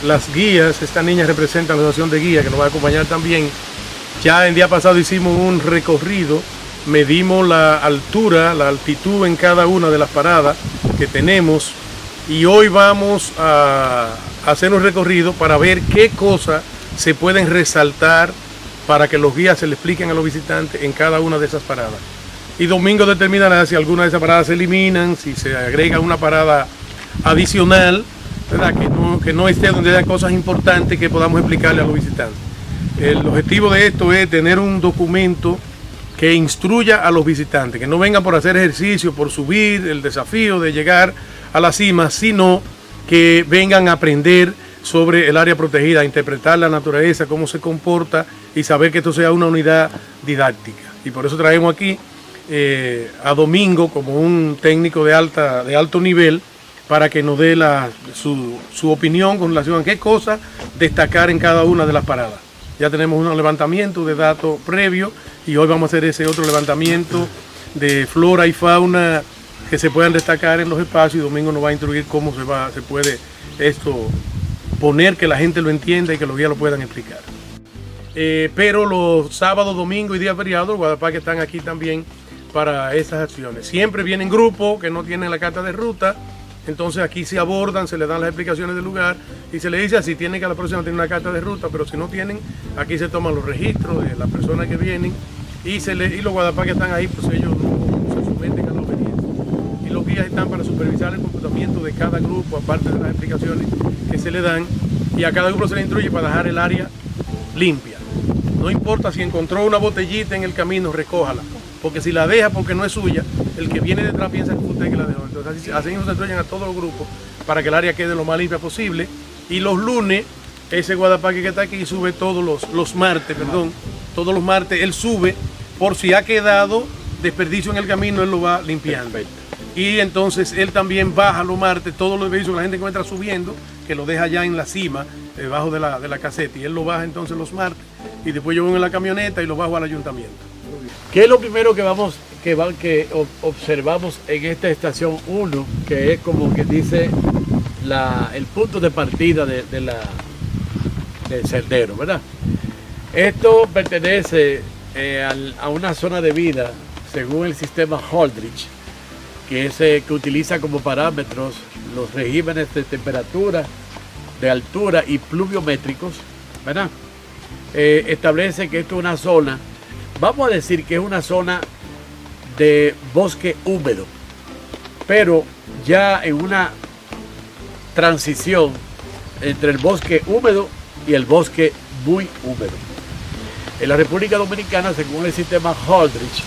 Las guías, esta niña representa la asociación de guías que nos va a acompañar también. Ya el día pasado hicimos un recorrido, medimos la altura, la altitud en cada una de las paradas que tenemos y hoy vamos a hacer un recorrido para ver qué cosas se pueden resaltar para que los guías se le expliquen a los visitantes en cada una de esas paradas. Y domingo determinará si alguna de esas paradas se eliminan, si se agrega una parada adicional, ¿verdad? Que no esté donde haya cosas importantes que podamos explicarle a los visitantes. El objetivo de esto es tener un documento que instruya a los visitantes, que no vengan por hacer ejercicio, por subir el desafío de llegar a la cima, sino que vengan a aprender sobre el área protegida, a interpretar la naturaleza, cómo se comporta y saber que esto sea una unidad didáctica. Y por eso traemos aquí a Domingo como un técnico de alto nivel, para que nos dé su opinión con relación a qué cosas destacar en cada una de las paradas. Ya tenemos un levantamiento de datos previo y hoy vamos a hacer ese otro levantamiento de flora y fauna que se puedan destacar en los espacios y Domingo nos va a instruir cómo se puede esto poner, que la gente lo entienda y que los guías lo puedan explicar. Pero los sábados, domingos y días feriados, los guardaparques están aquí también para esas acciones. Siempre vienen grupos que no tienen la carta de ruta. Entonces aquí se abordan, se le dan las explicaciones del lugar y se le dice si tienen que a la próxima tener una carta de ruta, pero si no tienen, aquí se toman los registros de las personas que vienen y los guardaparques están ahí, pues ellos no se someten a la obediencia. Y los guías están para supervisar el comportamiento de cada grupo, aparte de las explicaciones que se le dan, y a cada grupo se le instruye para dejar el área limpia. No importa si encontró una botellita en el camino, recójala, porque si la deja porque no es suya, el que viene detrás piensa que fue usted que la dejó. Entonces así se instruyen a todos los grupos para que el área quede lo más limpia posible. Y los lunes, ese guardaparque que está aquí sube todos los martes, todos los martes él sube, por si ha quedado desperdicio en el camino, él lo va limpiando. Perfecto. Y entonces él también baja los martes, todos los vehículos que la gente encuentra subiendo, que lo deja ya en la cima, debajo de la caseta, y él lo baja entonces los martes, y después yo voy en la camioneta y lo bajo al ayuntamiento. ¿Qué es lo primero que observamos en esta estación 1, que es como que dice el punto de partida del sendero, ¿verdad? Esto pertenece a una zona de vida según el sistema Holdridge, que utiliza como parámetros los regímenes de temperatura, de altura y pluviométricos, ¿verdad? Establece que esto es una zona, vamos a decir que es una zona de bosque húmedo, pero ya en una transición entre el bosque húmedo y el bosque muy húmedo. En la República Dominicana, según el sistema Holdridge,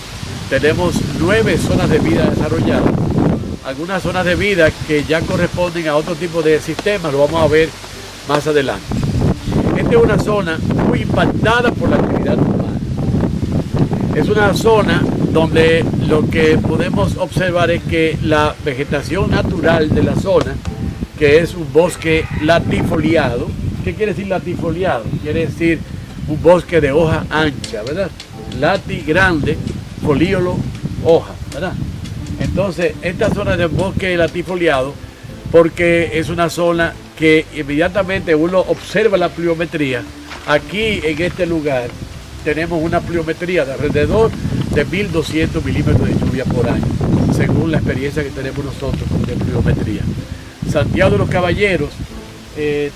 tenemos 9 zonas de vida desarrolladas, algunas zonas de vida que ya corresponden a otro tipo de sistemas, lo vamos a ver más adelante. Esta es una zona muy impactada por la actividad humana. Es una zona donde lo que podemos observar es que la vegetación natural de la zona, que es un bosque latifoliado. ¿Qué quiere decir latifoliado? Quiere decir un bosque de hoja ancha, ¿verdad? Lati grande, folíolo, hoja, ¿verdad? Entonces, esta zona de bosque latifoliado, porque es una zona que inmediatamente uno observa la pluviometría, aquí en este lugar tenemos una pluviometría de alrededor de 1.200 milímetros de lluvia por año, según la experiencia que tenemos nosotros de pluviometría. Santiago de los Caballeros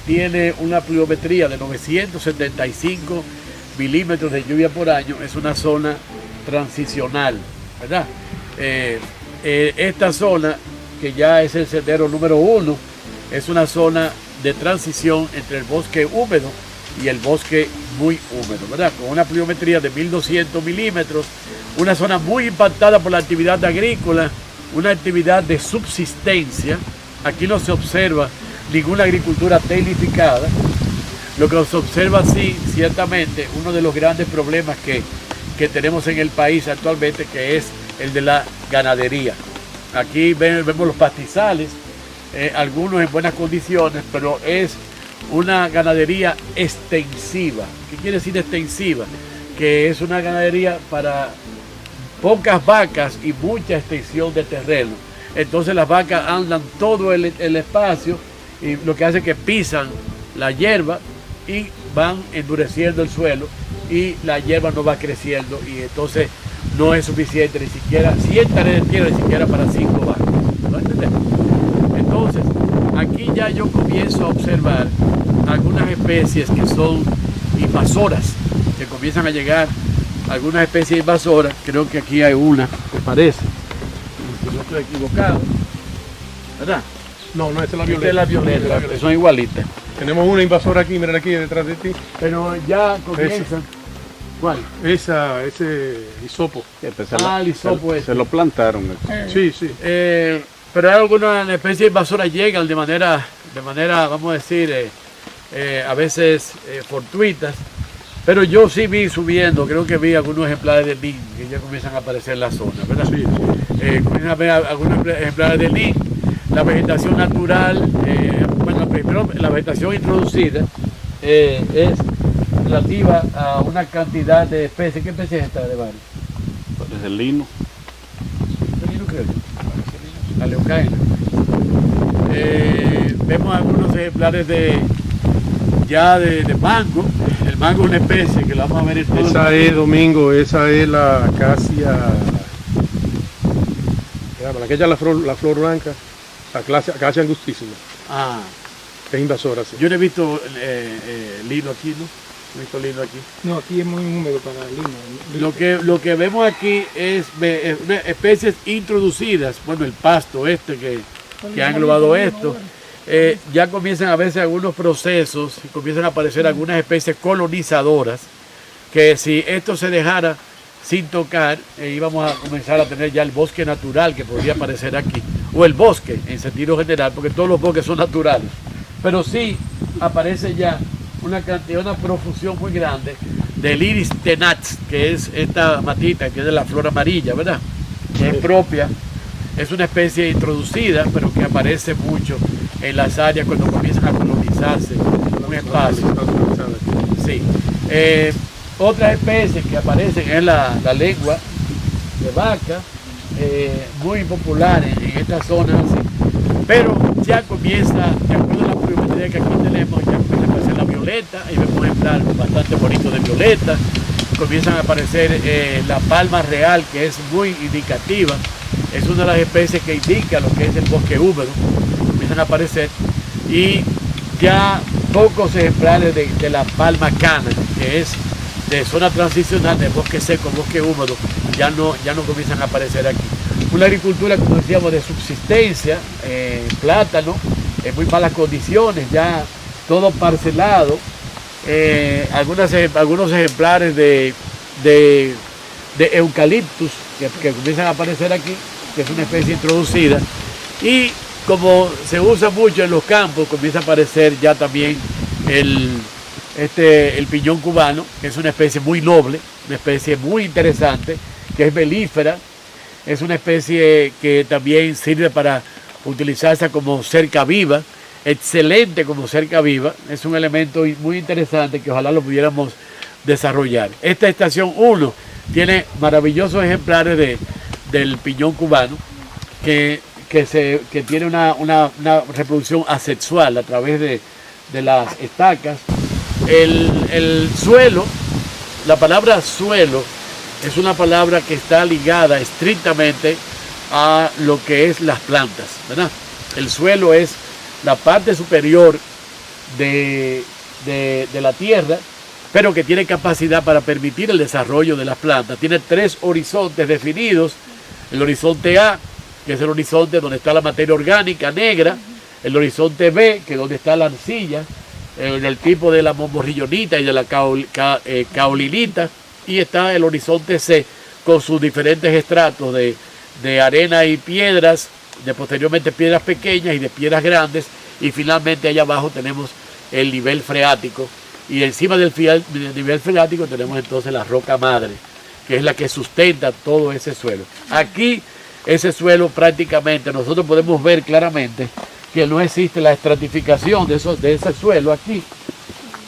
tiene una pluviometría de 975 milímetros de lluvia por año. Es una zona transicional, ¿verdad? Esta zona, que ya es el sendero número 1, es una zona de transición entre el bosque húmedo y el bosque muy húmedo, ¿verdad? Con una pluviometría de 1.200 milímetros, una zona muy impactada por la actividad agrícola, una actividad de subsistencia. Aquí no se observa ninguna agricultura tecnificada. Lo que se observa, sí, ciertamente, uno de los grandes problemas que tenemos en el país actualmente, que es el de la ganadería. Aquí vemos los pastizales, algunos en buenas condiciones, pero es una ganadería extensiva. ¿Qué quiere decir extensiva? Que es una ganadería para pocas vacas y mucha extensión de terreno. Entonces las vacas andan todo el espacio y lo que hace es que pisan la hierba y van endureciendo el suelo y la hierba no va creciendo, y entonces no es suficiente ni siquiera 100 tareas de tierra, ni siquiera para 5 vacas. ¿No entendemos? Entonces, aquí ya yo comienzo a observar algunas especies que son invasoras, que comienzan a llegar algunas especies invasoras. Creo que aquí hay una, ¿te parece? Si no estoy equivocado, ¿verdad? No, esta es la Esta violeta. es la violeta, que son igualitas. Tenemos una invasora aquí, miren aquí detrás de ti. Pero ya comienzan. ¿Cuál? Ese hisopo. El hisopo se lo plantaron. Sí, sí. Pero hay algunas especies invasoras llegan de manera, vamos a decir, a veces fortuitas. Pero yo sí vi subiendo, creo que vi algunos ejemplares de lin que ya comienzan a aparecer en la zona, ¿verdad? Sí. Comienzan a ver algunos ejemplares de lin. La vegetación natural, bueno, primero la vegetación introducida es relativa a una cantidad de especies. ¿Qué especie es esta de varios? Parece el lino. ¿Qué lino creo? La leucaena. Vemos algunos ejemplares de mango. El mango es una especie que la vamos a ver en todo. Esa es, Domingo, esa es la acacia. La que echa la flor blanca, la clase acacia angustísima. Ah, Es invasora, sí. yo no he visto lino aquí, ¿no? No he visto lino aquí. No, aquí es muy húmedo para el lino. Lo que vemos aquí es especies introducidas. Bueno, el pasto que ha englobado esto. Ya comienzan a verse algunos procesos y comienzan a aparecer algunas especies colonizadoras que, si esto se dejara sin tocar, íbamos a comenzar a tener ya el bosque natural que podría aparecer aquí, o el bosque en sentido general, porque todos los bosques son naturales, pero sí aparece ya una cantidad, una profusión muy grande del iris tenax, que es esta matita que tiene la flor amarilla, ¿verdad? Que es propia. Es una especie introducida, pero que aparece mucho en las áreas cuando comienzan a colonizarse un espacio. Sí. Otras especies que aparecen es la lengua de vaca, muy popular en estas zonas, pero ya comienza, de acuerdo a la pluviometría que aquí tenemos, ya comienza a aparecer la violeta, y vemos un ejemplar bastante bonito de violeta. Comienzan a aparecer la palma real, que es muy indicativa. Es una de las especies que indica lo que es el bosque húmedo. Comienzan a aparecer, y ya pocos ejemplares de la palma cana, que es de zona transicional de bosque seco, bosque húmedo, ya no comienzan a aparecer aquí. Una agricultura, como decíamos, de subsistencia, plátano, en muy malas condiciones, ya todo parcelado. Algunos ejemplares de eucaliptus que comienzan a aparecer aquí, que es una especie introducida, y como se usa mucho en los campos, comienza a aparecer ya también el piñón cubano, que es una especie muy noble, una especie muy interesante, que es melífera. Es una especie que también sirve para utilizarse como cerca viva, excelente como cerca viva. Es un elemento muy interesante que ojalá lo pudiéramos desarrollar. Esta estación 1 tiene maravillosos ejemplares del piñón cubano que tiene una reproducción asexual a través de las estacas. El suelo la palabra suelo es una palabra que está ligada estrictamente a lo que es las plantas, ¿verdad? El suelo es la parte superior de la tierra, pero que tiene capacidad para permitir el desarrollo de las plantas. Tiene 3 horizontes definidos: el horizonte A, que es el horizonte donde está la materia orgánica negra; el horizonte B, que es donde está la arcilla, del tipo de la momorrillonita y de la caolinita; y está el horizonte C, con sus diferentes estratos de arena y piedras, de posteriormente piedras pequeñas y de piedras grandes, y finalmente allá abajo tenemos el nivel freático, y encima del nivel freático tenemos entonces la roca madre, que es la que sustenta todo ese suelo. Aquí ese suelo prácticamente nosotros podemos ver claramente que no existe la estratificación de ese suelo aquí.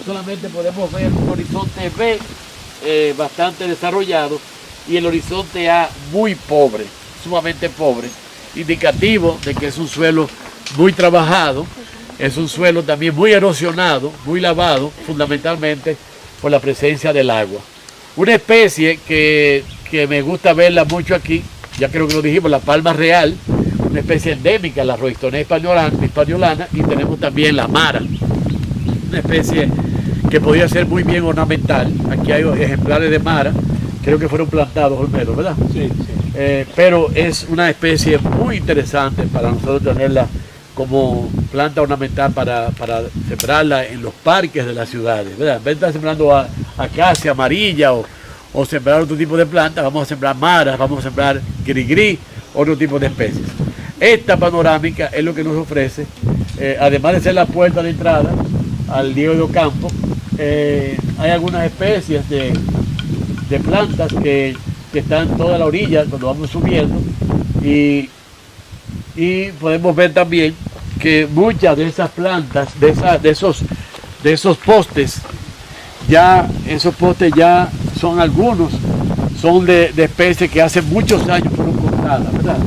Solamente podemos ver un horizonte B bastante desarrollado y el horizonte A muy pobre, sumamente pobre, indicativo de que es un suelo muy trabajado, es un suelo también muy erosionado, muy lavado, fundamentalmente por la presencia del agua. Una especie que me gusta verla mucho aquí, ya creo que lo dijimos, la palma real, una especie endémica, la Roystonea hispaniolana, y tenemos también la mara, una especie que podría ser muy bien ornamental. Aquí hay ejemplares de mara, creo que fueron plantados, Olmedo, ¿verdad? Sí, sí. Pero es una especie muy interesante para nosotros tenerla como planta ornamental para sembrarla en los parques de las ciudades, ¿verdad? En vez de estar sembrando acacia amarilla o sembrar otro tipo de plantas, vamos a sembrar maras, vamos a sembrar grigri, otro tipo de especies. Esta panorámica es lo que nos ofrece, además de ser la puerta de entrada al Diego de Ocampo. Hay algunas especies de plantas que están en toda la orilla cuando vamos subiendo, y podemos ver también que muchas de esas plantas, de esos postes, esos postes ya son algunos, son de especies que hace muchos años fueron cortadas, ¿verdad?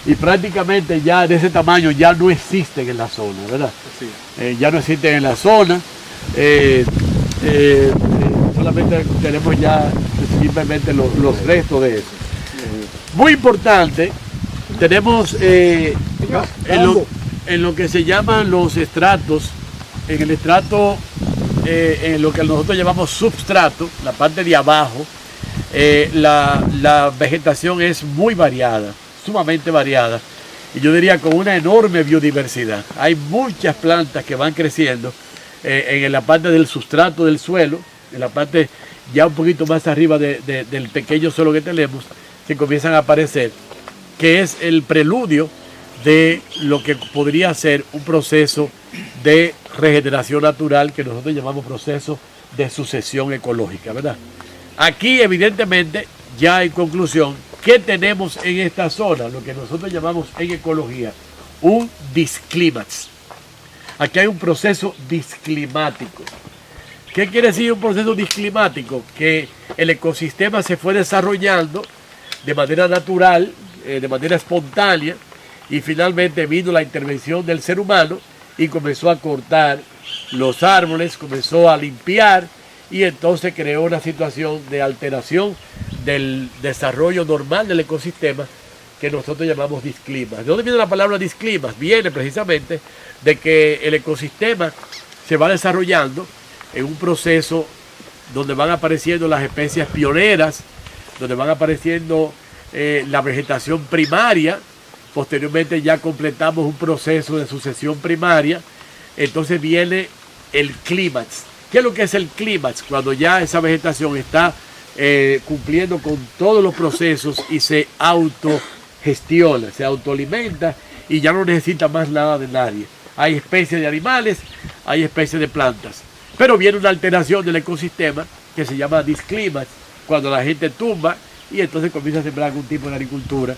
Y prácticamente ya de ese tamaño ya no existen en la zona, ¿verdad? Sí. Ya no existen en la zona. Solamente tenemos ya simplemente los restos de eso. Muy importante, tenemos en lo que se llaman los estratos, en el estrato, en lo que nosotros llamamos substrato, la parte de abajo, la vegetación es muy variada, sumamente variada, y yo diría con una enorme biodiversidad. Hay muchas plantas que van creciendo en la parte del sustrato del suelo, en la parte ya un poquito más arriba del pequeño suelo que tenemos, que comienzan a aparecer, que es el preludio de lo que podría ser un proceso de regeneración natural que nosotros llamamos proceso de sucesión ecológica, ¿verdad? Aquí evidentemente, ya en conclusión, ¿qué tenemos en esta zona? Lo que nosotros llamamos en ecología un disclímax. Aquí hay un proceso disclimático. ¿Qué quiere decir un proceso disclimático? Que el ecosistema se fue desarrollando de manera natural, de manera espontánea, y finalmente vino la intervención del ser humano y comenzó a cortar los árboles, comenzó a limpiar, y entonces creó una situación de alteración del desarrollo normal del ecosistema que nosotros llamamos disclimas. ¿De dónde viene la palabra disclimas? Viene precisamente de que el ecosistema se va desarrollando en un proceso donde van apareciendo las especies pioneras, donde van apareciendo la vegetación primaria. Posteriormente ya completamos un proceso de sucesión primaria. Entonces viene el clímax. ¿Qué es lo que es el clímax? Cuando ya esa vegetación está cumpliendo con todos los procesos y se autogestiona, se autoalimenta y ya no necesita más nada de nadie. Hay especies de animales, hay especies de plantas. Pero viene una alteración del ecosistema que se llama disclímax, cuando la gente tumba y entonces comienza a sembrar algún tipo de agricultura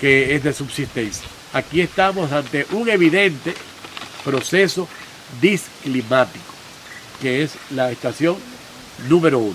que es de subsistencia. Aquí estamos ante un evidente proceso disclimático, que es la estación número 1.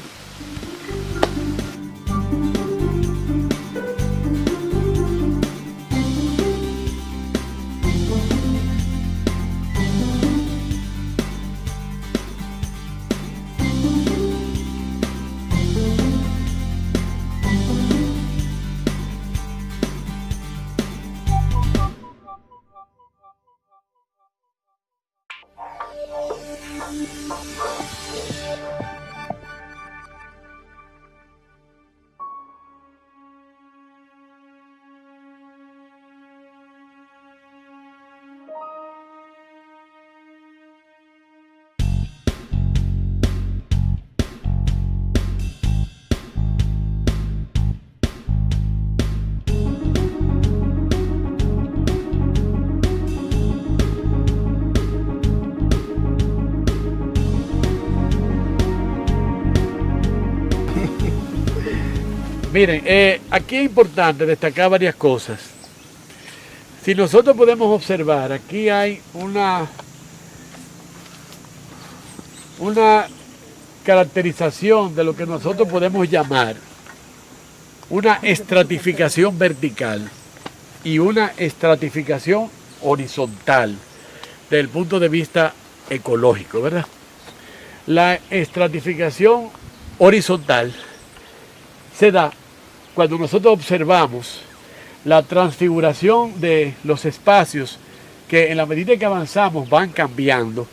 Miren, aquí es importante destacar varias cosas. Si nosotros podemos observar, aquí hay una caracterización de lo que nosotros podemos llamar una estratificación vertical y una estratificación horizontal desde el punto de vista ecológico, ¿verdad? La estratificación horizontal se da cuando nosotros observamos la transfiguración de los espacios que en la medida que avanzamos van cambiando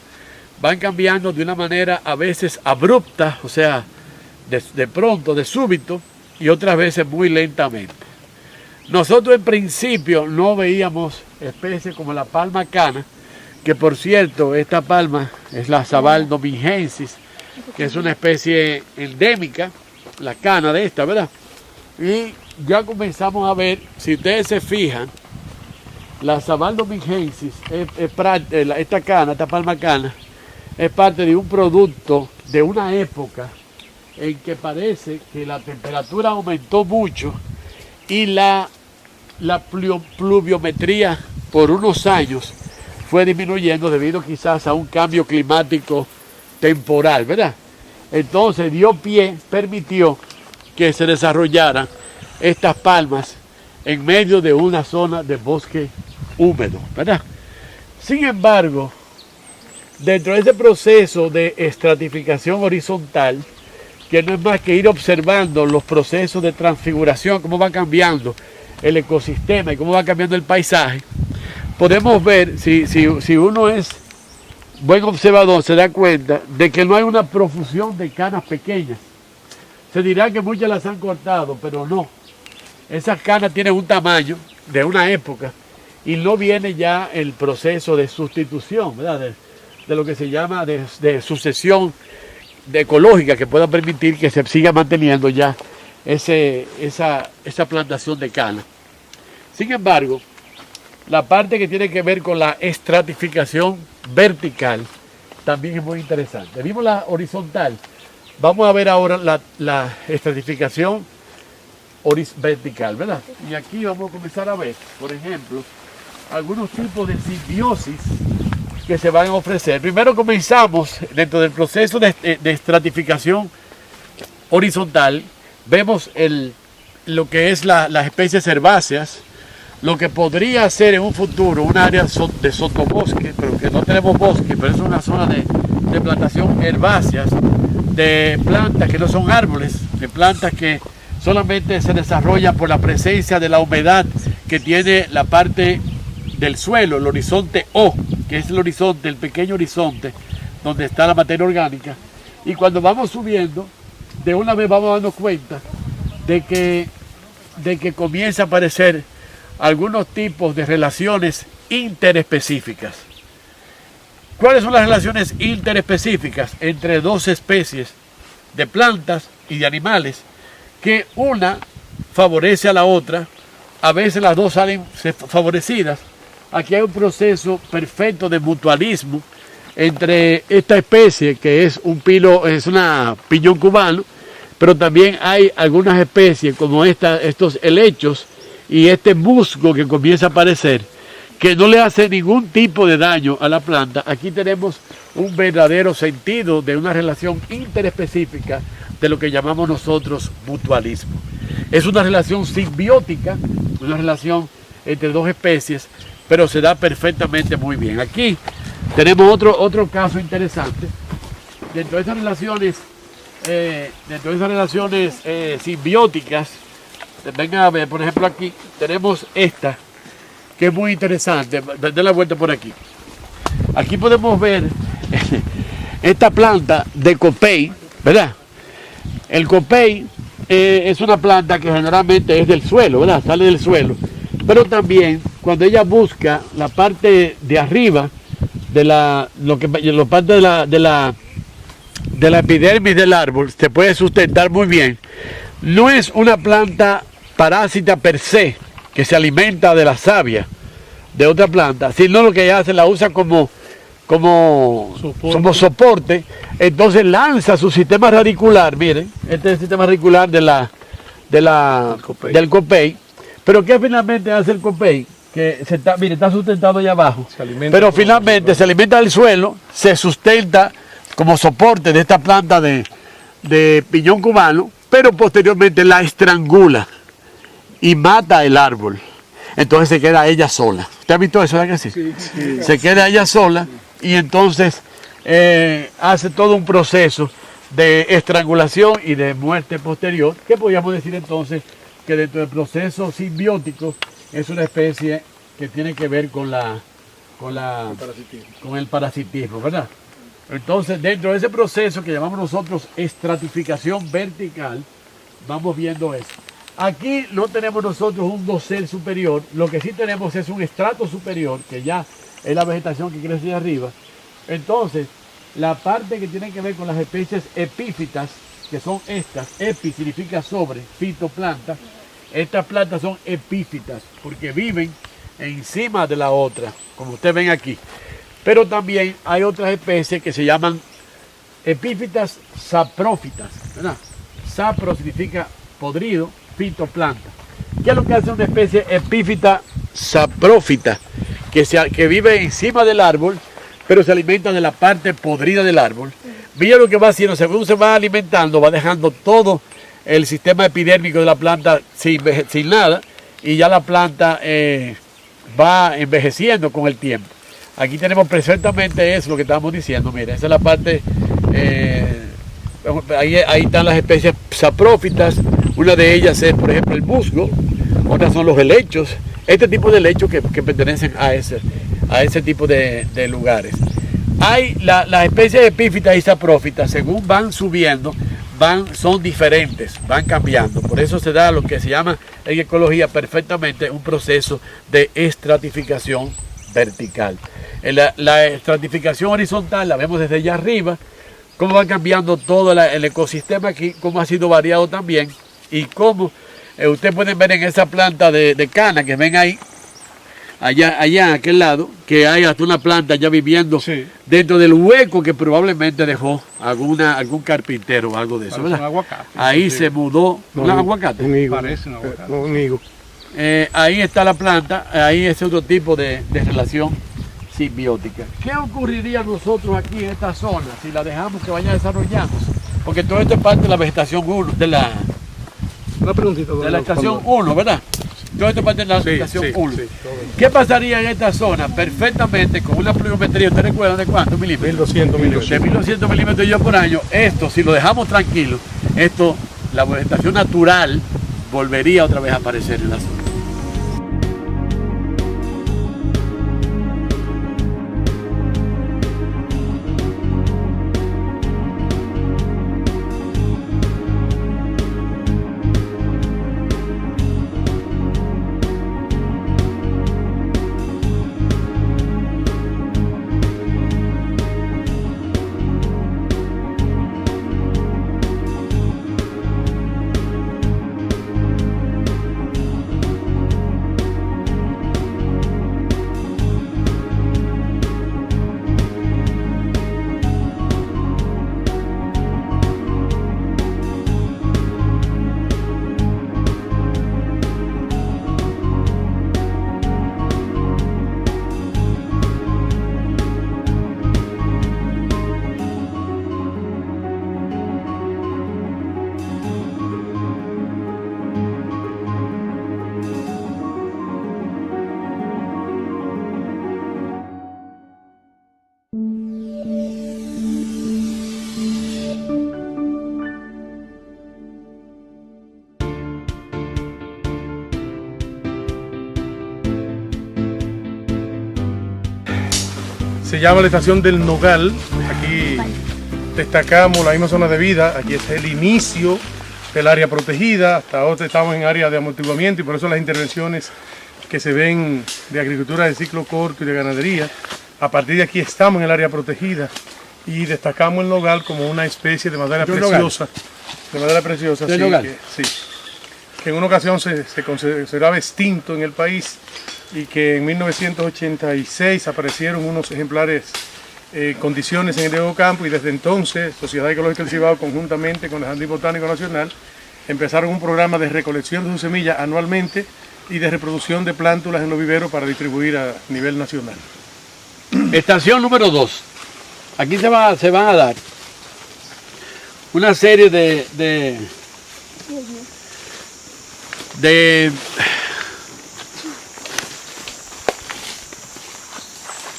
de una manera a veces abrupta, o sea, de pronto, de súbito, y otras veces muy lentamente. Nosotros en principio no veíamos especies como la palma cana, que por cierto, esta palma es la Sabal domingensis, que es una especie endémica, la cana de esta, ¿verdad? Y ya comenzamos a ver, si ustedes se fijan, la Sabal domingensis, esta palma cana, es parte de un producto de una época en que parece que la temperatura aumentó mucho y la pluviometría por unos años fue disminuyendo debido quizás a un cambio climático temporal, ¿verdad? Entonces permitió que se desarrollaran estas palmas en medio de una zona de bosque húmedo, ¿verdad? Sin embargo, dentro de ese proceso de estratificación horizontal, que no es más que ir observando los procesos de transfiguración, cómo va cambiando el ecosistema y cómo va cambiando el paisaje, podemos ver, si uno es buen observador, se da cuenta de que no hay una profusión de canas pequeñas. Se dirá que muchas las han cortado, pero no. Esas canas tienen un tamaño de una época y no viene ya el proceso de sustitución, ¿verdad? De lo que se llama de sucesión ecológica que pueda permitir que se siga manteniendo ya esa plantación de cana. Sin embargo, la parte que tiene que ver con la estratificación vertical también es muy interesante. Vimos la horizontal. Vamos a ver ahora la estratificación vertical, ¿verdad? Y aquí vamos a comenzar a ver, por ejemplo, algunos tipos de simbiosis que se van a ofrecer. Primero comenzamos dentro del proceso de estratificación horizontal. Vemos lo que es las especies herbáceas, lo que podría ser en un futuro un área de sotobosque, pero que no tenemos bosque, pero es una zona de plantación herbáceas, de plantas que no son árboles, de plantas que solamente se desarrollan por la presencia de la humedad que tiene la parte del suelo, el horizonte O, que es el horizonte, el pequeño horizonte donde está la materia orgánica. Y cuando vamos subiendo, de una vez vamos dando cuenta de que comienza a aparecer algunos tipos de relaciones interespecíficas. ¿Cuáles son las relaciones interespecíficas entre dos especies de plantas y de animales? Que una favorece a la otra, a veces las dos salen favorecidas. Aquí hay un proceso perfecto de mutualismo entre esta especie que es una piñón cubano, pero también hay algunas especies como estos helechos y este musgo que comienza a aparecer, que no le hace ningún tipo de daño a la planta. Aquí tenemos un verdadero sentido de una relación interespecífica de lo que llamamos nosotros mutualismo. Es una relación simbiótica, una relación entre dos especies, pero se da perfectamente muy bien. Aquí tenemos otro caso interesante. Dentro de esas relaciones, simbióticas, vengan a ver, por ejemplo, aquí tenemos esta, que es muy interesante. Den la vuelta por aquí. Aquí podemos ver esta planta de copey, ¿verdad? El copey es una planta que generalmente es del suelo, ¿verdad? Sale del suelo. Pero también cuando ella busca la parte de arriba de la epidermis del árbol, se puede sustentar muy bien. No es una planta parásita per se, que se alimenta de la savia de otra planta, sino lo que ella hace, la usa como soporte. Entonces lanza su sistema radicular, miren, este es el sistema radicular de del Copey. Pero ¿qué finalmente hace el Copey? Que está sustentado allá abajo, pero finalmente se alimenta del suelo, se sustenta como soporte de esta planta de piñón cubano, pero posteriormente la estrangula y mata el árbol. Entonces se queda ella sola. ¿Usted ha visto eso? ¿Verdad que sí? Sí. Se queda ella sola y entonces hace todo un proceso de estrangulación y de muerte posterior, que podríamos decir entonces que dentro del proceso simbiótico es una especie que tiene que ver con el parasitismo, ¿verdad? Entonces, dentro de ese proceso que llamamos nosotros estratificación vertical, vamos viendo eso. Aquí no tenemos nosotros un dosel superior, lo que sí tenemos es un estrato superior, que ya es la vegetación que crece de arriba. Entonces, la parte que tiene que ver con las especies epífitas, que son estas, epi significa sobre, fitoplanta, estas plantas son epífitas porque viven encima de la otra, como ustedes ven aquí. Pero también hay otras especies que se llaman epífitas saprófitas, ¿verdad? Sapro significa podrido, fitoplanta. ¿Qué es lo que hace una especie epífita saprófita? Que vive encima del árbol, pero se alimenta de la parte podrida del árbol. Mira lo que va haciendo, según se va alimentando, va dejando todo el sistema epidérmico de la planta sin nada, y ya la planta va envejeciendo con el tiempo. Aquí tenemos perfectamente eso, lo que estábamos diciendo. Mira, esa es la parte, ahí están las especies saprófitas. Una de ellas es, por ejemplo, el musgo, otras son los helechos, este tipo de helechos que pertenecen a ese tipo de lugares. Hay las especies epífitas y saprófitas, según van subiendo, son diferentes, van cambiando. Por eso se da lo que se llama en ecología perfectamente un proceso de estratificación vertical. La estratificación horizontal la vemos desde allá arriba, cómo va cambiando todo el ecosistema aquí, cómo ha sido variado también, y cómo ustedes pueden ver en esa planta de cana que ven ahí, allá en aquel lado, que hay hasta una planta ya viviendo dentro del hueco que probablemente dejó algún carpintero o algo de eso, ¿verdad? Un aguacate. Ahí se mudó, ¿un aguacate? Un higo. Parece un aguacate. Un higo. Ahí está la planta, ahí es otro tipo de relación simbiótica. ¿Qué ocurriría a nosotros aquí en esta zona si la dejamos que vaya desarrollándose? Porque todo esto es parte de la vegetación 1, de la estación 1, ¿verdad? Todo esto es parte de la estación 1. ¿Qué pasaría en esta zona? Perfectamente con una pluviometría, ¿ustedes recuerdan de cuántos milímetros? 1200 milímetros. De 1200 milímetros yo por año. Esto, si lo dejamos tranquilo, la vegetación natural volvería otra vez a aparecer en la zona. Se llama la estación del Nogal. Aquí destacamos la misma zona de vida. Aquí es el inicio del área protegida. Hasta ahora estamos en área de amortiguamiento y por eso las intervenciones que se ven de agricultura de ciclo corto y de ganadería. A partir de aquí estamos en el área protegida y destacamos el nogal como una especie de madera preciosa. De madera preciosa, sí, que en una ocasión se consideraba extinto en el país y que en 1986 aparecieron unos ejemplares condiciones en el Diego Campo y desde entonces Sociedad Ecológica del Cibao conjuntamente con el Jardín Botánico Nacional empezaron un programa de recolección de sus semillas anualmente y de reproducción de plántulas en los viveros para distribuir a nivel nacional. Estación número 2. Aquí se van a dar una serie de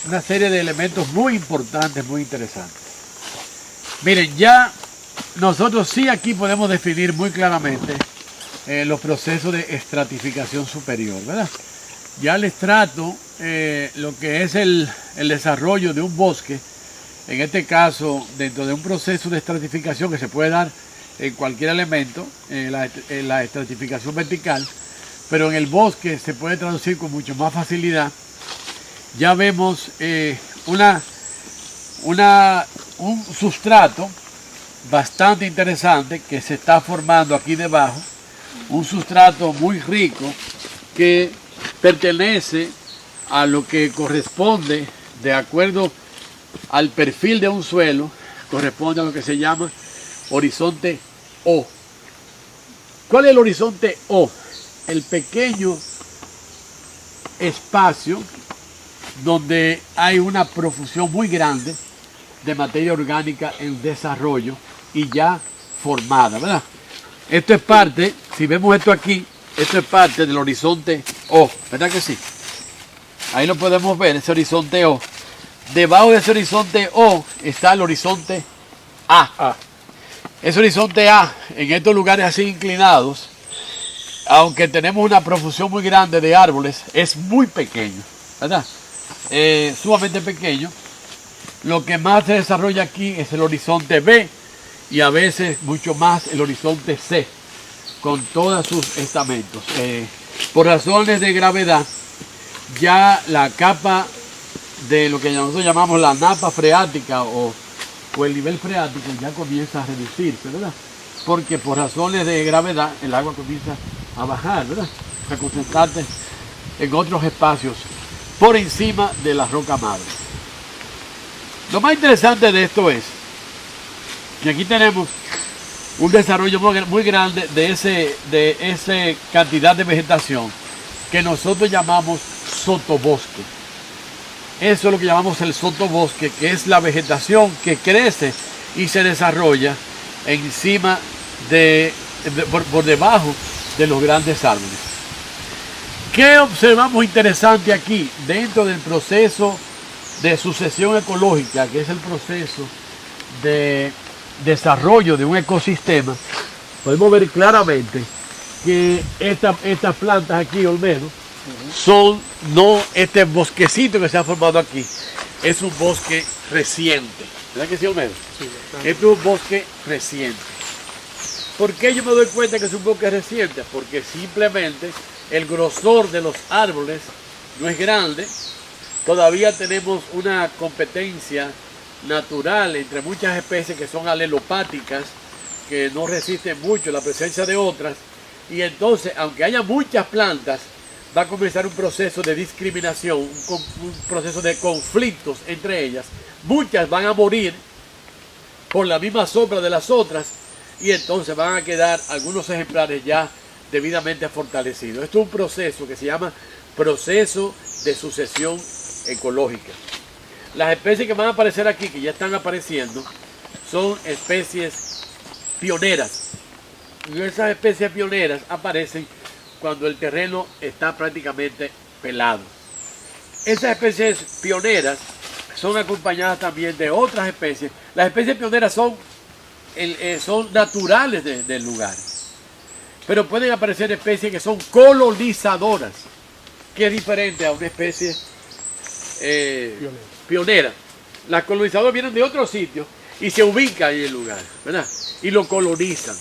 una serie de elementos muy importantes, muy interesantes. Miren, ya nosotros sí aquí podemos definir muy claramente los procesos de estratificación superior, ¿verdad? Ya el estrato, lo que es el desarrollo de un bosque, en este caso, dentro de un proceso de estratificación que se puede dar en cualquier elemento, la estratificación vertical, pero en el bosque se puede traducir con mucho más facilidad. Ya vemos un sustrato bastante interesante que se está formando aquí debajo, un sustrato muy rico que pertenece a lo que corresponde, de acuerdo al perfil de un suelo, corresponde a lo que se llama horizonte O. ¿Cuál es el horizonte O? El pequeño espacio donde hay una profusión muy grande de materia orgánica en desarrollo y ya formada, ¿verdad? Esto es parte, si vemos esto aquí, esto es parte del horizonte O, ¿verdad que sí? Ahí lo podemos ver, ese horizonte O. Debajo de ese horizonte O está el horizonte A. Ese horizonte A, en estos lugares así inclinados, aunque tenemos una profusión muy grande de árboles, es muy pequeño, ¿verdad? Sumamente pequeño. Lo que más se desarrolla aquí es el horizonte B y a veces mucho más el horizonte C, con todos sus estamentos. Por razones de gravedad, ya la capa de lo que nosotros llamamos la napa freática o el nivel freático ya comienza a reducirse, ¿verdad? Porque por razones de gravedad el agua comienza a bajar, ¿verdad? A concentrarse en otros espacios por encima de la roca madre. Lo más interesante de esto es que aquí tenemos un desarrollo muy grande de esa cantidad de vegetación que nosotros llamamos sotobosque. Eso es lo que llamamos el sotobosque, que es la vegetación que crece y se desarrolla encima por debajo de los grandes árboles. ¿Qué observamos interesante aquí dentro del proceso de sucesión ecológica, que es el proceso de desarrollo de un ecosistema? Podemos ver claramente que estas plantas aquí, Olmedo, son no este bosquecito que se ha formado aquí, es un bosque reciente. ¿Verdad que sí, Olmedo? Sí, es un bosque reciente. ¿Por qué yo me doy cuenta que es un bosque reciente? Porque simplemente el grosor de los árboles no es grande. Todavía tenemos una competencia natural entre muchas especies que son alelopáticas, que no resisten mucho la presencia de otras. Y entonces, aunque haya muchas plantas, va a comenzar un proceso de discriminación, un proceso de conflictos entre ellas. Muchas van a morir por la misma sombra de las otras y entonces van a quedar algunos ejemplares ya debidamente fortalecidos. Esto es un proceso que se llama proceso de sucesión ecológica. Las especies que van a aparecer aquí, que ya están apareciendo, son especies pioneras. Y esas especies pioneras aparecen cuando el terreno está prácticamente pelado. Esas especies pioneras son acompañadas también de otras especies. Las especies pioneras son naturales del lugar. Pero pueden aparecer especies que son colonizadoras, que es diferente a una especie pionera. Las colonizadoras vienen de otros sitios y se ubican en el lugar, ¿verdad? Y lo colonizan.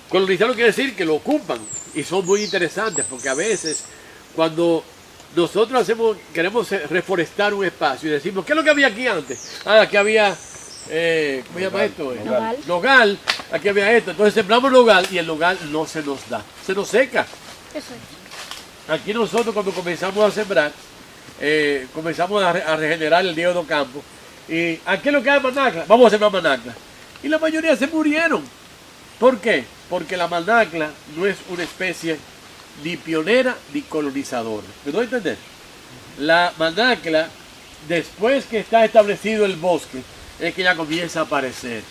Colonizarlo quiere decir que lo ocupan y son muy interesantes porque a veces cuando nosotros queremos reforestar un espacio y decimos, ¿qué es lo que había aquí antes? Ah, aquí había, ¿cómo se llama esto? Nogal. Aquí había esto. Entonces sembramos nogal y el nogal no se nos da, se nos seca. Eso es. Aquí nosotros cuando comenzamos a sembrar, comenzamos a regenerar el Diego Campo. ¿Y aquí es lo que hay manacla? Vamos a sembrar manacla. Y la mayoría se murieron. ¿Por qué? Porque la manacla no es una especie ni pionera ni colonizadora. ¿Me doy a entender? La manacla, después que está establecido el bosque, es que ya comienza a aparecer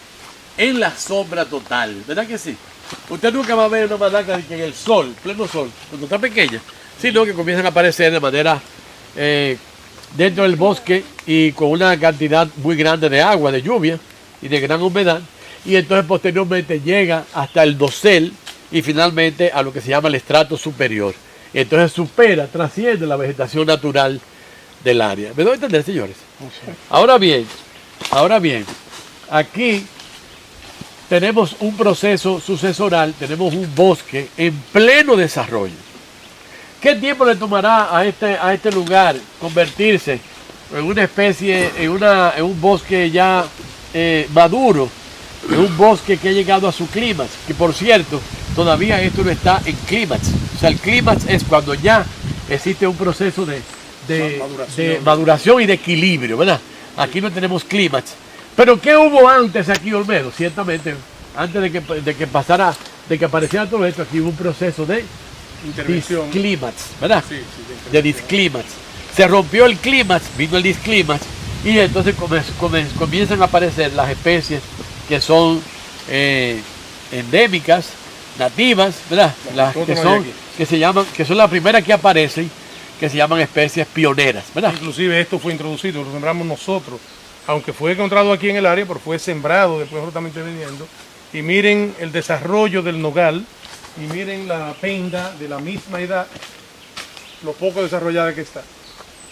en la sombra total. ¿Verdad que sí? Usted nunca va a ver una manacla que en el sol, pleno sol, cuando está pequeña, sino que comienzan a aparecer de manera dentro del bosque y con una cantidad muy grande de agua, de lluvia y de gran humedad. Y entonces posteriormente llega hasta el dosel y finalmente a lo que se llama el estrato superior. Entonces supera, trasciende la vegetación natural del área. ¿Me doy a entender, señores? Ahora bien, aquí tenemos un proceso sucesoral, tenemos un bosque en pleno desarrollo. ¿Qué tiempo le tomará a este lugar convertirse en una especie, en un bosque ya maduro, en un bosque que ha llegado a su clímax? Que por cierto, todavía esto no está en clímax. O sea, el clímax es cuando ya existe un proceso de maduración y de equilibrio, ¿verdad? Aquí no tenemos clímax. Pero ¿qué hubo antes aquí, Olmedo? Ciertamente, antes de que apareciera todo esto, aquí hubo un proceso de Intervención. disclímax, ¿verdad? Sí, De disclímax. Se rompió el clímax, vino el disclímax, y entonces comienzan a aparecer las especies que son endémicas, nativas, ¿verdad? Las que son las primeras que aparecen, que se llaman especies pioneras, ¿verdad? Inclusive esto fue introducido, lo sembramos nosotros, aunque fue encontrado aquí en el área, pero fue sembrado, después nosotros estamos interviniendo. Y miren el desarrollo del nogal, y miren la penda de la misma edad, lo poco desarrollada que está.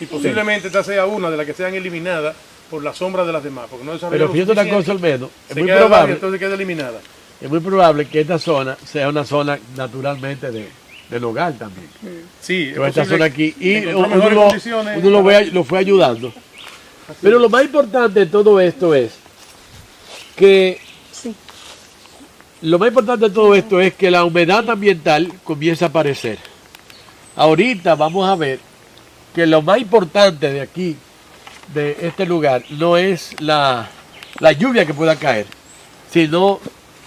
Y posiblemente esta sea una de las que sean eliminadas por la sombra de las demás, porque no desarrolla. Pero fíjate una cosa, Olmedo, es muy probable, probable, entonces queda eliminada. es muy probable que esta zona sea una zona naturalmente de nogal también. Sí, Toda esta zona aquí, y encontró mejores condiciones. uno lo fue ayudando. Pero lo más importante de todo esto es que la humedad ambiental comienza a aparecer. Ahorita vamos a ver que lo más importante de aquí, de este lugar, no es la lluvia que pueda caer, sino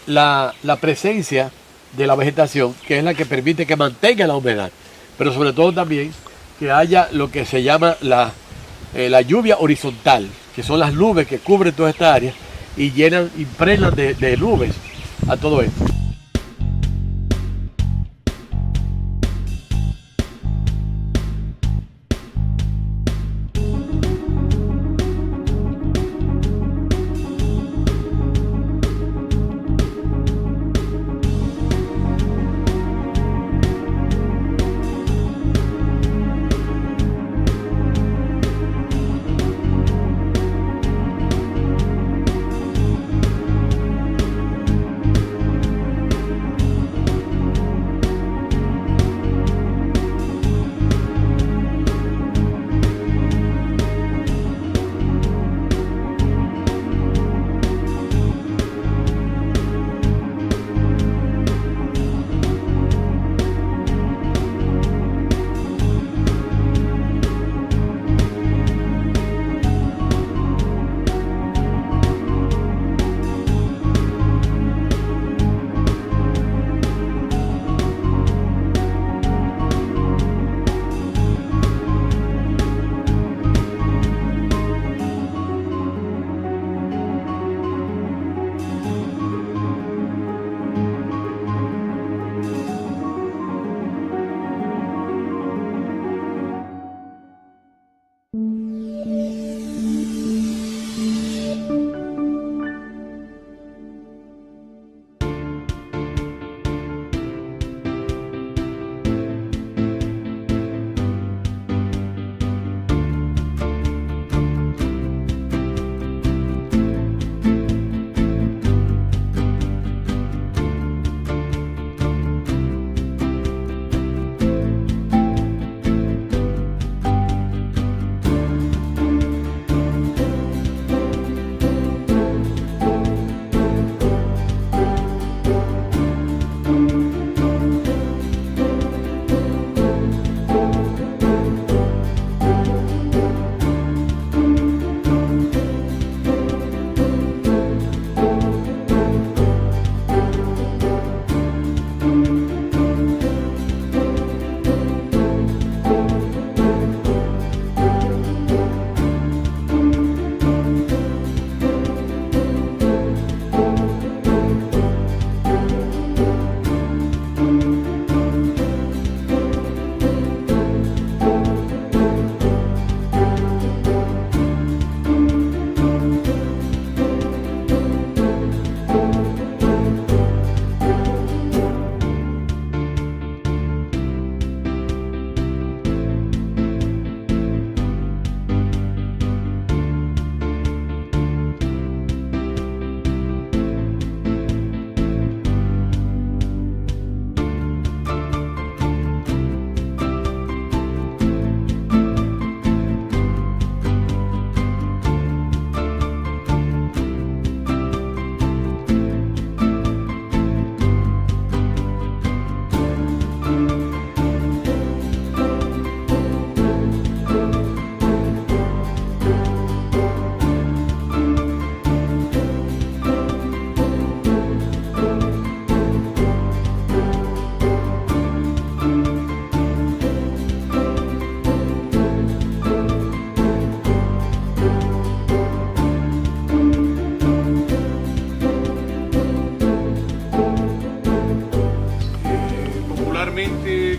la presencia de la vegetación, que es la que permite que mantenga la humedad, pero sobre todo también que haya lo que se llama la lluvia horizontal, que son las nubes que cubren toda esta área y impregnan de nubes a todo esto.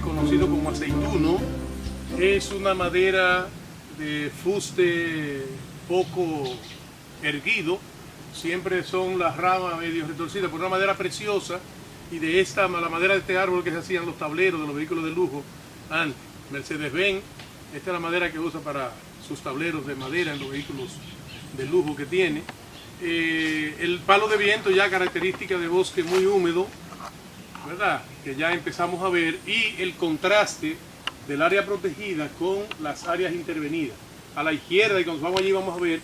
conocido como aceituno. Es una madera de fuste poco erguido, siempre son las ramas medio retorcidas, pero una madera preciosa, y de esta, la madera de este árbol que se hacían los tableros de los vehículos de lujo antes. Mercedes-Benz, esta es la madera que usa para sus tableros de madera en los vehículos de lujo que tiene. El palo de viento, ya característica de bosque muy húmedo, ¿verdad? Que ya empezamos a ver, y el contraste del área protegida con las áreas intervenidas. A la izquierda, y cuando vamos allí vamos a ver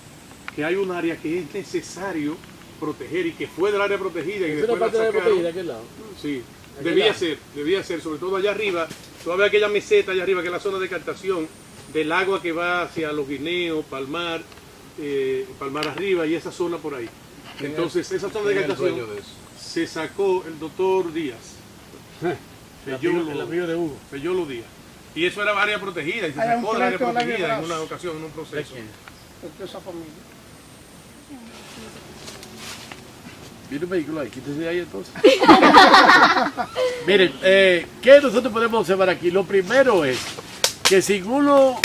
que hay un área que es necesario proteger y que fue del área protegida. Y ¿Es después una parte la de sacaron. protegida de aquel lado? Sí, debía ser, sobre todo allá arriba. Todavía aquella meseta allá arriba, que es la zona de captación del agua que va hacia Los Guineos, Palmar, Palmar arriba y esa zona por ahí. Entonces, esa zona de captación se sacó el doctor Díaz. El amigo de Hugo. Feyolo Díaz. Y eso era área protegida, y se Hay un sacó del área pleito de protegida en Brazo. una ocasión, en un proceso. Porque esa familia. Viene un vehículo ahí, quítese de ahí entonces. Miren, ¿qué nosotros podemos observar aquí? Lo primero es que sin uno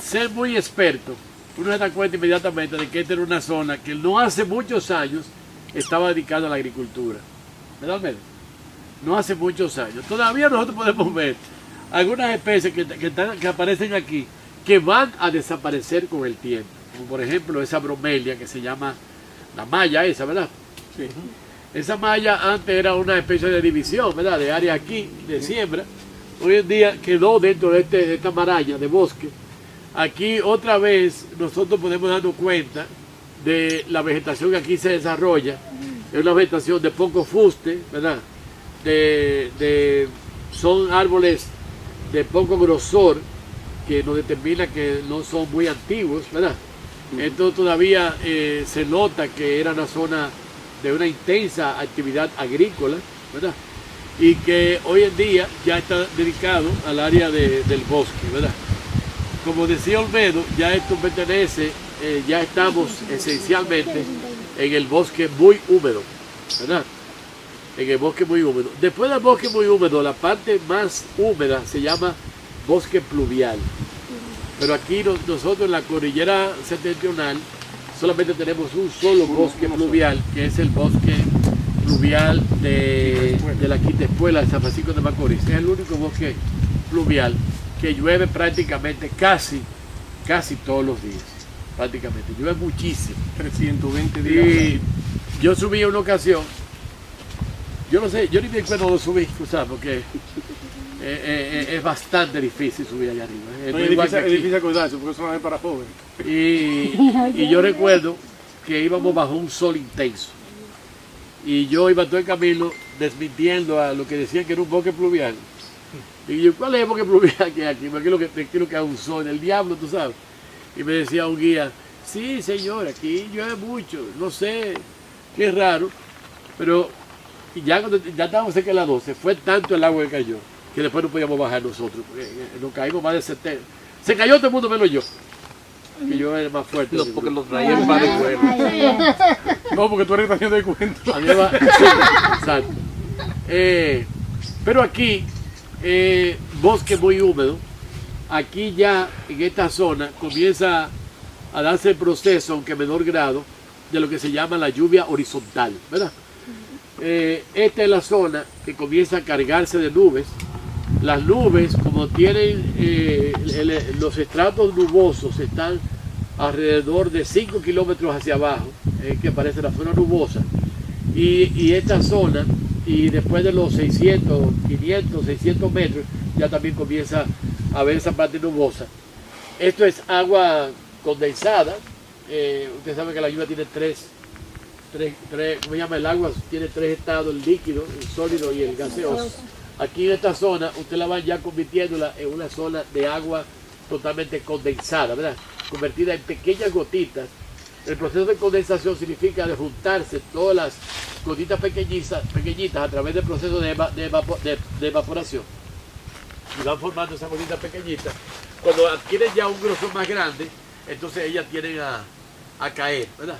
ser muy experto, uno se da cuenta inmediatamente de que esta era una zona que no hace muchos años estaba dedicada a la agricultura. ¿Verdad, Almeida? No hace muchos años. Todavía nosotros podemos ver algunas especies que aparecen aquí que van a desaparecer con el tiempo. Como por ejemplo esa bromelia que se llama la malla esa, ¿verdad? Sí. Esa malla antes era una especie de división, ¿verdad? De área aquí, de siembra. Hoy en día quedó dentro de esta maraña de bosque. Aquí otra vez nosotros podemos darnos cuenta de la vegetación que aquí se desarrolla. Es una vegetación de poco fuste, ¿verdad? Son árboles de poco grosor que nos determina que no son muy antiguos, ¿verdad? Esto todavía se nota que era una zona de una intensa actividad agrícola, ¿verdad? Y que hoy en día ya está dedicado al área del bosque, ¿verdad? Como decía Olmedo, ya esto pertenece, ya estamos esencialmente en el bosque muy húmedo, ¿verdad? En el bosque muy húmedo. Después del bosque muy húmedo, la parte más húmeda se llama bosque pluvial. Pero aquí nosotros en la cordillera septentrional solamente tenemos un solo bosque pluvial, que es el bosque pluvial de la Quinta Espuela de San Francisco de Macorís. Es el único bosque pluvial que llueve prácticamente casi todos los días. Prácticamente, llueve muchísimo. 320 días. Y yo subí una ocasión, yo no sé, yo ni me acuerdo dónde subí, ¿sabes? Porque es bastante difícil subir allá arriba. Es difícil acordarse porque eso no es para jóvenes. Y yo recuerdo que íbamos bajo un sol intenso. Y yo iba todo el camino desmintiendo a lo que decían que era un bosque pluvial. Y yo, ¿cuál es el bosque pluvial que hay aquí? Porque lo que hay un sol, el diablo, tú sabes. Y me decía un guía, sí señor, aquí llueve mucho, no sé, qué raro. Pero ya cuando ya estábamos cerca de las 12, fue tanto el agua que cayó, que después no podíamos bajar nosotros. Nos caímos más de 70. Se cayó todo el mundo menos yo. Que yo era más fuerte. Porque los traía en par de vuelo. No, porque tú eres haciendo el cuento. A mí sí, exacto. Pero aquí, bosque muy húmedo, aquí ya en esta zona comienza a darse el proceso, aunque en menor grado, de lo que se llama la lluvia horizontal, ¿verdad? Esta es la zona que comienza a cargarse de nubes. Las nubes, como tienen los estratos nubosos, están alrededor de 5 kilómetros hacia abajo, que parece la zona nubosa. Y esta zona, y después de los 600, 500, 600 metros, ya también comienza a ver esa parte nubosa. Esto es agua condensada. Ustedes saben que la lluvia tiene ¿cómo se llama? El agua tiene 3 estados, el líquido, el sólido y el gaseoso. Aquí en esta zona, usted la va ya convirtiéndola en una zona de agua totalmente condensada, ¿verdad? Convertida en pequeñas gotitas. El proceso de condensación significa de juntarse todas las gotitas pequeñitas a través del proceso de evaporación. Y van formando esas gotitas pequeñitas. Cuando adquieren ya un grosor más grande, entonces ellas tienden a caer, ¿verdad?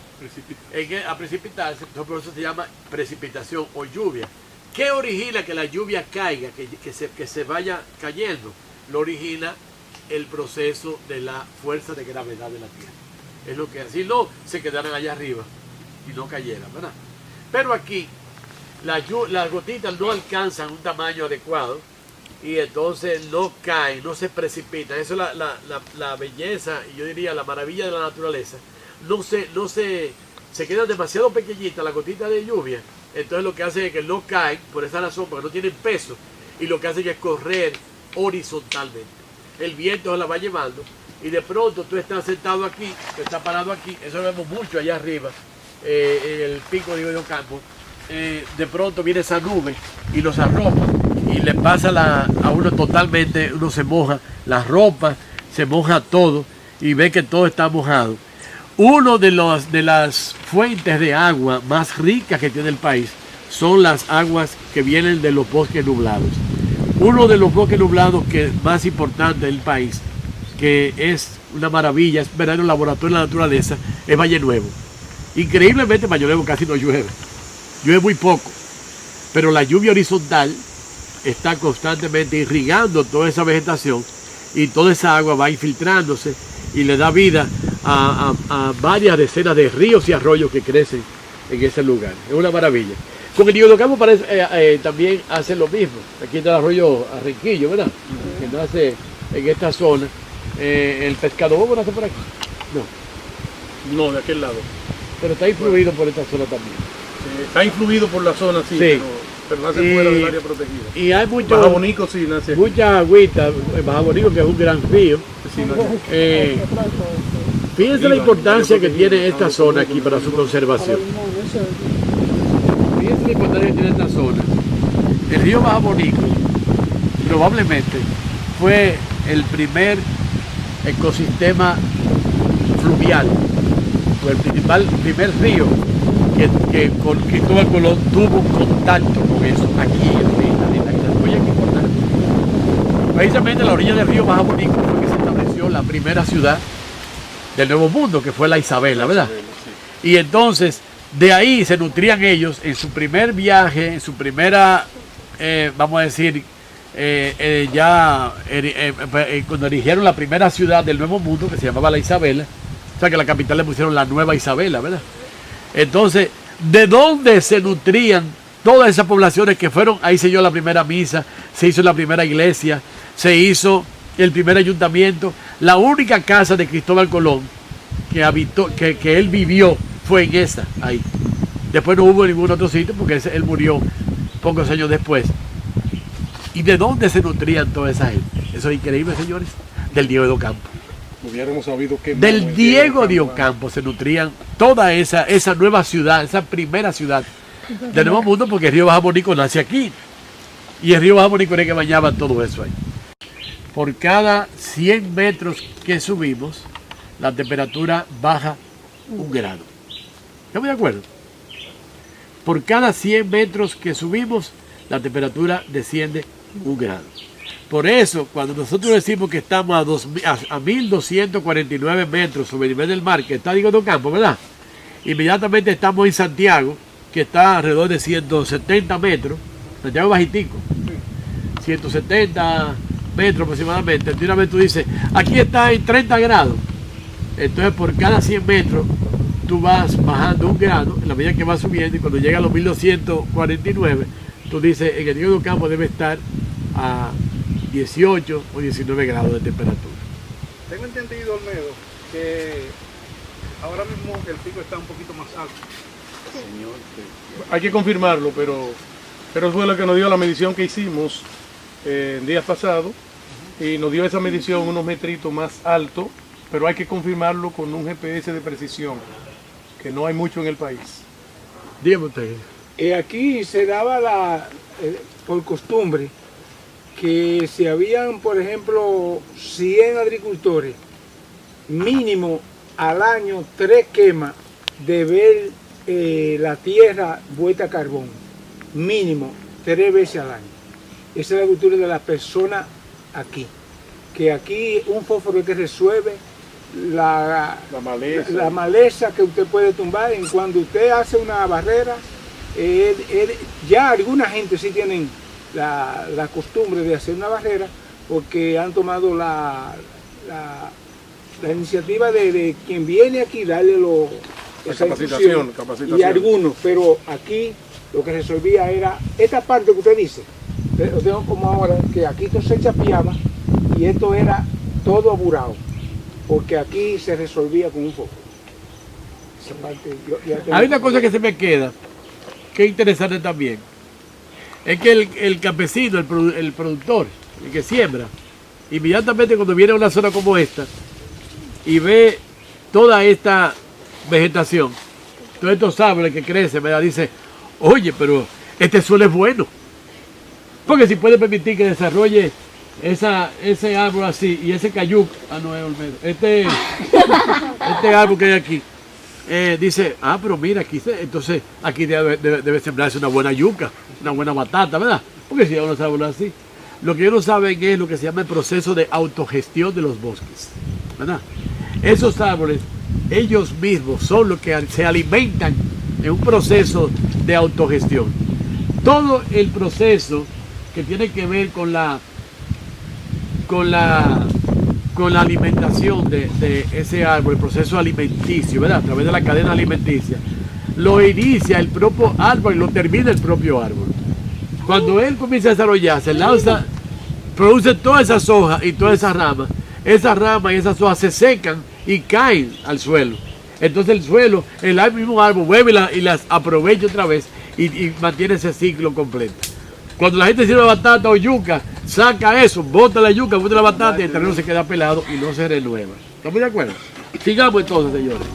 A precipitarse. Entonces, por eso se llama precipitación o lluvia. ¿Qué origina que la lluvia caiga, que se vaya cayendo? Lo origina el proceso de la fuerza de gravedad de la Tierra. Es lo que así no se quedaran allá arriba y no cayeran, ¿verdad? Pero aquí las gotitas no alcanzan un tamaño adecuado y entonces no caen, no se precipitan. Eso es la belleza y yo diría la maravilla de la naturaleza. Se quedan demasiado pequeñitas las gotitas de lluvia. Entonces lo que hace es que no caen por esa razón, porque no tienen peso, y lo que hacen es correr horizontalmente. El viento se la va llevando y de pronto tú estás sentado aquí, tú estás parado aquí, eso lo vemos mucho allá arriba, en el pico de Ocampo. De pronto viene esa nube y los arropa y le pasa a uno totalmente, uno se moja la ropa, se moja todo y ve que todo está mojado. Uno de las fuentes de agua más ricas que tiene el país son las aguas que vienen de los bosques nublados. Uno de los bosques nublados que es más importante del país, que es una maravilla, es verdadero laboratorio de la naturaleza, es Valle Nuevo. Increíblemente en Valle Nuevo casi no llueve, llueve muy poco, pero la lluvia horizontal está constantemente irrigando toda esa vegetación y toda esa agua va infiltrándose y le da vida a varias decenas de ríos y arroyos que crecen en ese lugar. Es una maravilla. Con el Diego de Ocampo también hace lo mismo. Aquí está el arroyo Arrinquillo, ¿verdad? Que nace en esta zona. El pescado bobo nace por aquí. No, de aquel lado. Pero está influido por esta zona también. Está influido por la zona, sí, pero nace fuera del área protegida. Y hay mucho, Baja Bonico sí nace aquí. mucha agüita, Baja Bonico, que es un gran río. Sí, nace aquí. Fíjense la importancia que tiene esta zona aquí para su conservación. Fíjense la importancia que tiene esta zona. El río Baja Bonico probablemente fue el primer ecosistema fluvial, fue el primer río que con Cristóbal Colón tuvo contacto con eso aquí en la isla. Oye, qué importante. Precisamente a la orilla del río Baja Bonico fue que se estableció la primera ciudad del Nuevo Mundo, que fue la Isabela, ¿verdad? Y entonces de ahí se nutrían ellos en su primer viaje, en su primera, vamos a decir, cuando erigieron la primera ciudad del Nuevo Mundo, que se llamaba la Isabela. O sea que la capital le pusieron la Nueva Isabela, ¿verdad? Entonces, ¿de dónde se nutrían todas esas poblaciones que fueron? Ahí se dio la primera misa, se hizo la primera iglesia, se hizo el primer ayuntamiento. La única casa de Cristóbal Colón que habitó, que él vivió, fue en esa, ahí. Después no hubo en ningún otro sitio porque él murió pocos años después. ¿Y de dónde se nutrían toda esa gente? Eso es increíble, señores. Del Diego de Ocampo. Hubiéramos sabido que del Diego de Ocampo se nutrían toda esa nueva ciudad, esa primera ciudad del Nuevo Mundo, porque el río Baja Bonico nace aquí. Y el río Baja Bonico era que bañaba todo eso ahí. Por cada 100 metros que subimos, la temperatura baja 1 grado. ¿Estamos de acuerdo? Por cada 100 metros que subimos, la temperatura desciende 1 grado. Por eso, cuando nosotros decimos que estamos a 1.249 metros sobre el nivel del mar, que está Diego de Ocampo, ¿verdad? Inmediatamente estamos en Santiago, que está alrededor de 170 metros. Santiago es bajitico. 170 metros aproximadamente. De una vez tú dices, aquí está en 30 grados. Entonces, por cada 100 metros, tú vas bajando 1 grado, en la medida que vas subiendo, y cuando llega a los 1.249, tú dices, en el Diego de Ocampo debe estar a 18 o 19 grados de temperatura. Tengo entendido, Olmedo, que ahora mismo el pico está un poquito más alto. Señor, hay que confirmarlo, pero fue lo que nos dio la medición que hicimos días pasados, y nos dio esa medición unos metritos más alto, pero hay que confirmarlo con un GPS de precisión, que no hay mucho en el país. Dígame usted. Aquí se daba por costumbre que si habían, por ejemplo, 100 agricultores, mínimo al año 3 quemas de ver la tierra vuelta a carbón, mínimo 3 veces al año. Esa es la cultura de las personas aquí, que aquí un fósforo que resuelve la maleza que usted puede tumbar. En cuando usted hace una barrera, Ya alguna gente sí tienen la costumbre de hacer una barrera porque han tomado la iniciativa de quien viene aquí darle esa capacitación. Y algunos, pero aquí lo que resolvía era esta parte que usted dice, lo tengo como ahora, que aquí esto se chapeaba y esto era todo aburado, porque aquí se resolvía con un foco. Esa parte, hay una cosa que se me queda, que es interesante también, es que el campesino, el productor, el que siembra, inmediatamente cuando viene a una zona como esta y ve toda esta vegetación, todos estos árboles que crecen, ¿verdad? Dice, oye, pero este suelo es bueno, porque si puede permitir que desarrolle ese árbol así y ese cayuc, no es Olmedo, este árbol que hay aquí, dice, pero mira, entonces aquí debe sembrarse una buena yuca, una buena batata, ¿verdad? Porque si hay unos árboles así, lo que ellos no saben es lo que se llama el proceso de autogestión de los bosques, ¿verdad? Esos árboles, ellos mismos son los que se alimentan en un proceso de autogestión. Todo el proceso que tiene que ver con la alimentación de ese árbol, el proceso alimenticio, ¿verdad? A través de la cadena alimenticia, lo inicia el propio árbol y lo termina el propio árbol. Cuando él comienza a desarrollarse, lanza, produce todas esas hojas y todas esas ramas y esas hojas se secan y caen al suelo. Entonces el suelo, el mismo árbol vuelve y las aprovecha otra vez y mantiene ese ciclo completo. Cuando la gente siembra batata o yuca, saca eso, bota la yuca, bota la batata y el terreno se queda pelado y no se renueva. ¿Estamos de acuerdo? Sigamos entonces, señores.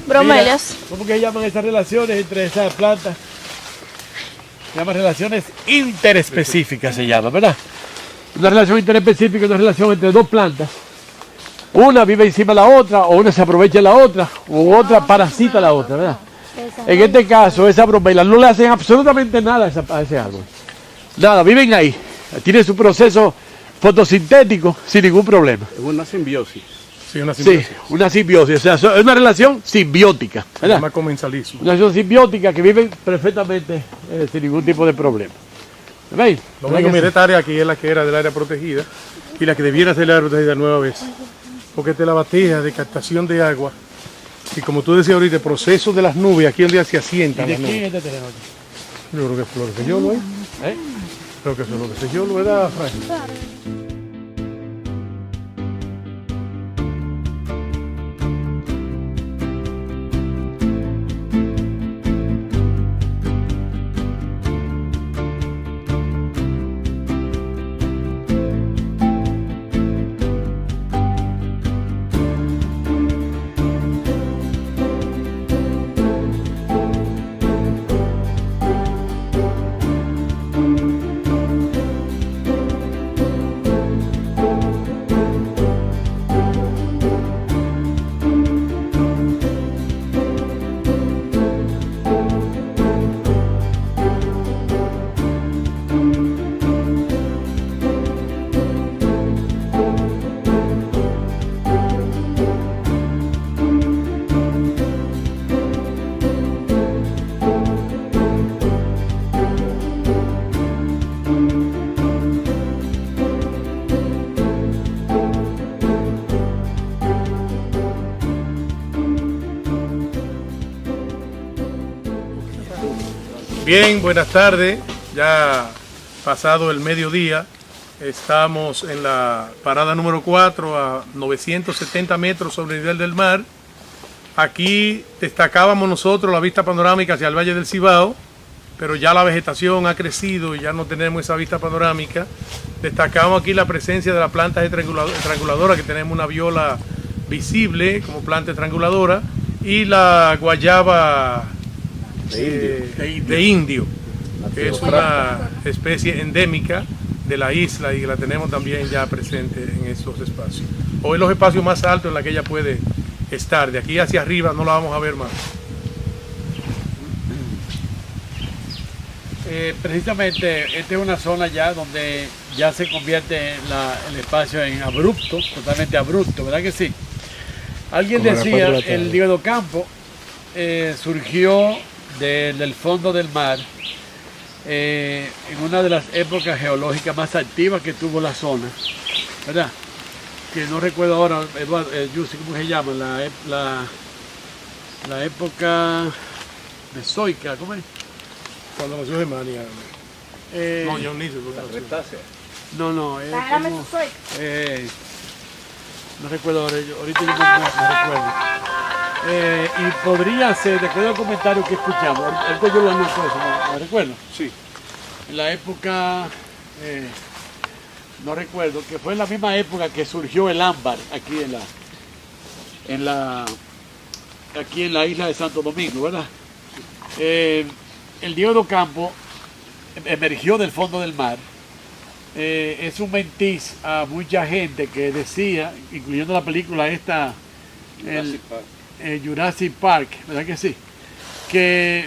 Bromelias. ¿Cómo que llaman esas relaciones entre esas plantas? Se llaman relaciones interespecíficas, se llama, ¿verdad? Una relación interespecífica es una relación entre dos plantas. Una vive encima de la otra, o una se aprovecha de la otra, o otra parasita a la otra, ¿verdad? En este caso, esas bromelias no le hacen absolutamente nada a ese árbol. Nada, viven ahí. Tienen su proceso fotosintético sin ningún problema. Es una simbiosis. Sí, una simbiosis. Sí, una simbiosis, o sea, es una relación simbiótica, Se ¿verdad? llama comensalismo. Una relación simbiótica que viven perfectamente sin ningún tipo de problema. ¿Veis? Lo único, mira, esta área aquí es la que era del área protegida y la que debiera ser el área protegida nueva vez. Porque esta es la bateja de captación de agua. Y como tú decías ahorita, el proceso de las nubes, aquí donde se asientan ¿Y de las quién nubes. es este terreno? Yo creo que es flores de yolo, ¿eh? Creo que eso es lo que se yolo, ¿verdad, Frank? Bien, buenas tardes. Ya pasado el mediodía, estamos en la parada número 4 a 970 metros sobre el nivel del mar. Aquí destacábamos nosotros la vista panorámica hacia el Valle del Cibao, pero ya la vegetación ha crecido y ya no tenemos esa vista panorámica. Destacamos aquí la presencia de la planta estranguladora, que tenemos una viola visible como planta estranguladora, y la guayaba de indio. que es una especie endémica de la isla y que la tenemos también ya presente en esos espacios. O en los espacios más altos en los que ella puede estar. De aquí hacia arriba no la vamos a ver más. Precisamente esta es una zona ya donde ya se convierte el espacio en abrupto, totalmente abrupto, ¿verdad que sí? Alguien decía, el Diego do Campo surgió del fondo del mar en una de las épocas geológicas más activas que tuvo la zona, ¿verdad? Que no recuerdo ahora, Eduardo, Jussi, ¿cómo se llama? La época mesoica, ¿cómo es? Cuando nació Germania. No, yo ni sé por qué nació. No, La era como, mesozoica. no recuerdo ahorita yo no recuerdo. Y podría ser, de acuerdo al comentario que escuchamos, ahorita yo lo anoto eso, ¿no recuerdo? Sí. En la época, no recuerdo, que fue en la misma época que surgió el ámbar aquí aquí en la isla de Santo Domingo, ¿verdad? El Diego do Campo emergió del fondo del mar. Es un mentiz a mucha gente que decía, incluyendo la película esta, Jurassic Park, ¿verdad que sí? Que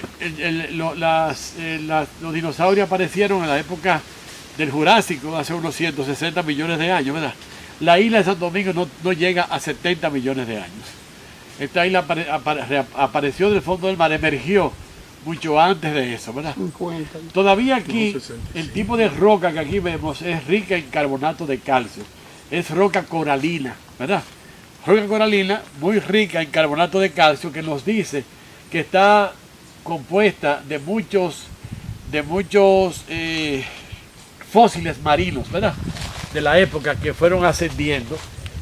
los dinosaurios aparecieron en la época del Jurásico, hace unos 160 millones de años, ¿verdad? La isla de Santo Domingo no llega a 70 millones de años. Esta isla apareció del fondo del mar, emergió mucho antes de eso, ¿verdad? Todavía aquí el tipo de roca que aquí vemos es rica en carbonato de calcio, es roca coralina, ¿verdad? Roca coralina muy rica en carbonato de calcio, que nos dice que está compuesta de muchos fósiles marinos, ¿verdad? De la época, que fueron ascendiendo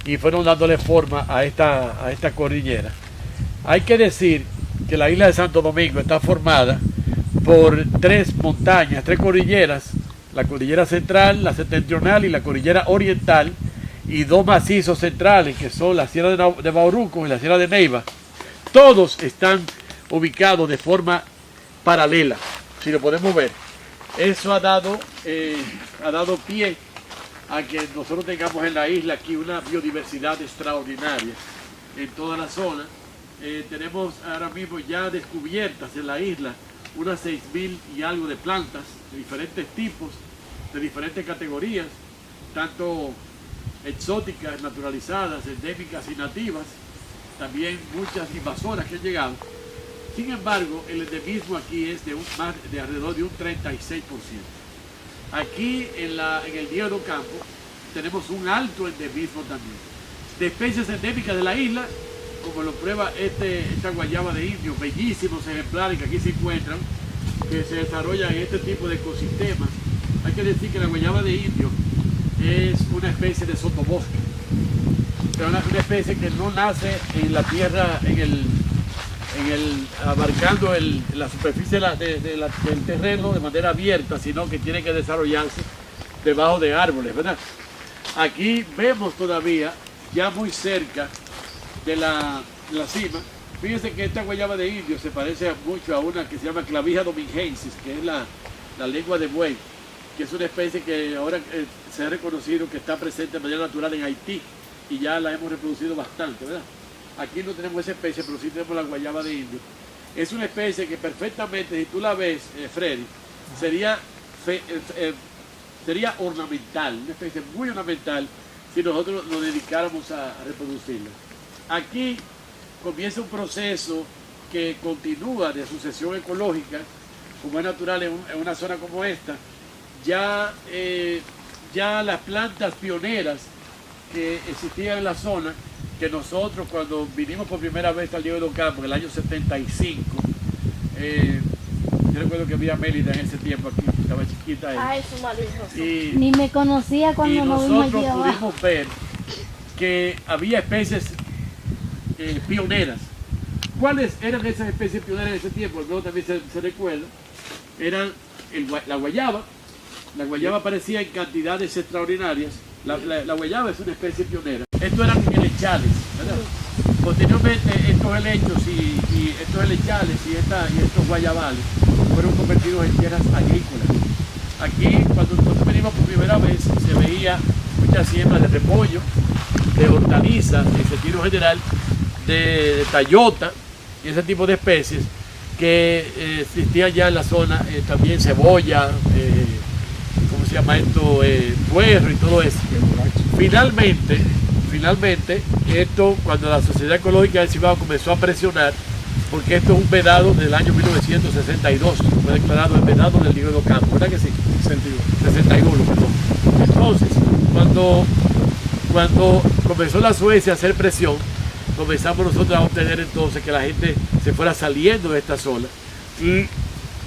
y fueron dándole forma a esta cordillera. Hay que decir que la isla de Santo Domingo está formada por tres montañas, tres cordilleras, la cordillera central, la septentrional y la cordillera oriental, y dos macizos centrales que son la Sierra de Bauruco y la Sierra de Neiva. Todos están ubicados de forma paralela, si lo podemos ver. Eso ha dado pie a que nosotros tengamos en la isla aquí una biodiversidad extraordinaria en toda la zona. Tenemos ahora mismo ya descubiertas en la isla unas 6.000 y algo de plantas de diferentes tipos, de diferentes categorías, tanto exóticas, naturalizadas, endémicas y nativas, también muchas invasoras que han llegado. Sin embargo, el endemismo aquí es de alrededor de un 36%. Aquí en el Diego do Campo tenemos un alto endemismo también, de especies endémicas de la isla, como lo prueba esta guayaba de indio, bellísimos ejemplares que aquí se encuentran, que se desarrollan en este tipo de ecosistemas. Hay que decir que la guayaba de indio es una especie de sotobosque, pero una especie que no nace en la tierra, abarcando la superficie del terreno de manera abierta, sino que tiene que desarrollarse debajo de árboles, ¿verdad? Aquí vemos todavía, ya muy cerca de la cima, fíjense que esta guayaba de indio se parece mucho a una que se llama clavija domingensis, que es la lengua de buey, que es una especie que ahora se ha reconocido que está presente de manera natural en Haití, y ya la hemos reproducido bastante, ¿verdad? Aquí no tenemos esa especie, pero sí tenemos la guayaba de indio. Es una especie que perfectamente, si tú la ves, Freddy, sería ornamental, una especie muy ornamental, si nosotros nos dedicáramos a reproducirla. Aquí comienza un proceso que continúa de sucesión ecológica, como es natural en una zona como esta. Ya las plantas pioneras que existían en la zona, que nosotros cuando vinimos por primera vez al Diego do Campo en el año 75, yo recuerdo que había Mélida en ese tiempo aquí, estaba chiquita ella. Ay, su maravilloso. Ni me conocía cuando nos vimos allí nosotros abajo. pudimos ver que había especies pioneras. ¿Cuáles eran esas especies pioneras en ese tiempo? Luego también se recuerda. Eran la guayaba. La guayaba aparecía en cantidades extraordinarias La guayaba es una especie pionera. Estos eran helechales, ¿verdad? Posteriormente estos helechos y estos helechales y estos guayabales fueron convertidos en tierras agrícolas. Aquí, cuando nosotros venimos por primera vez, se veía muchas siembras de repollo, de hortalizas, en sentido general, de tallota y ese tipo de especies que existían ya en la zona, también cebolla, ¿cómo se llama esto? Puerro y todo eso. Finalmente, esto, cuando la Sociedad Ecológica del Cibao comenzó a presionar, porque esto es un vedado del año 1962, fue declarado el vedado del Libro de Campo, ¿verdad que sí? 61, perdón. Entonces, cuando comenzó la Suecia a hacer presión, comenzamos nosotros a obtener entonces que la gente se fuera saliendo de esta zona y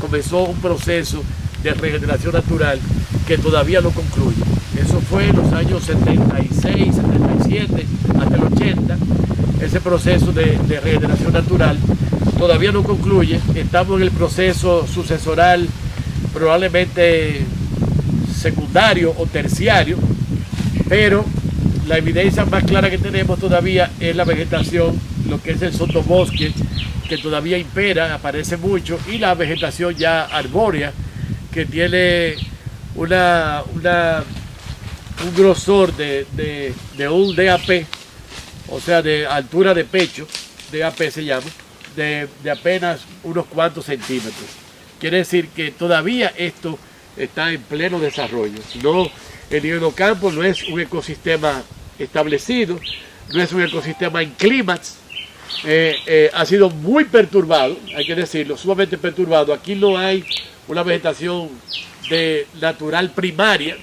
comenzó un proceso de regeneración natural que todavía no concluye. Eso fue en los años 76, 77, hasta el 80. Ese proceso de regeneración natural todavía no concluye. Estamos en el proceso sucesoral, probablemente secundario o terciario, pero la evidencia más clara que tenemos todavía es la vegetación, lo que es el sotobosque, que todavía impera, aparece mucho, y la vegetación ya arbórea, que tiene un grosor de un DAP, o sea, de altura de pecho, DAP se llama, de apenas unos cuantos centímetros. Quiere decir que todavía esto está en pleno desarrollo. No, el Libro de Campo no es un ecosistema establecido, no es un ecosistema en clímax, ha sido muy perturbado, hay que decirlo, sumamente perturbado. Aquí no hay una vegetación natural primaria,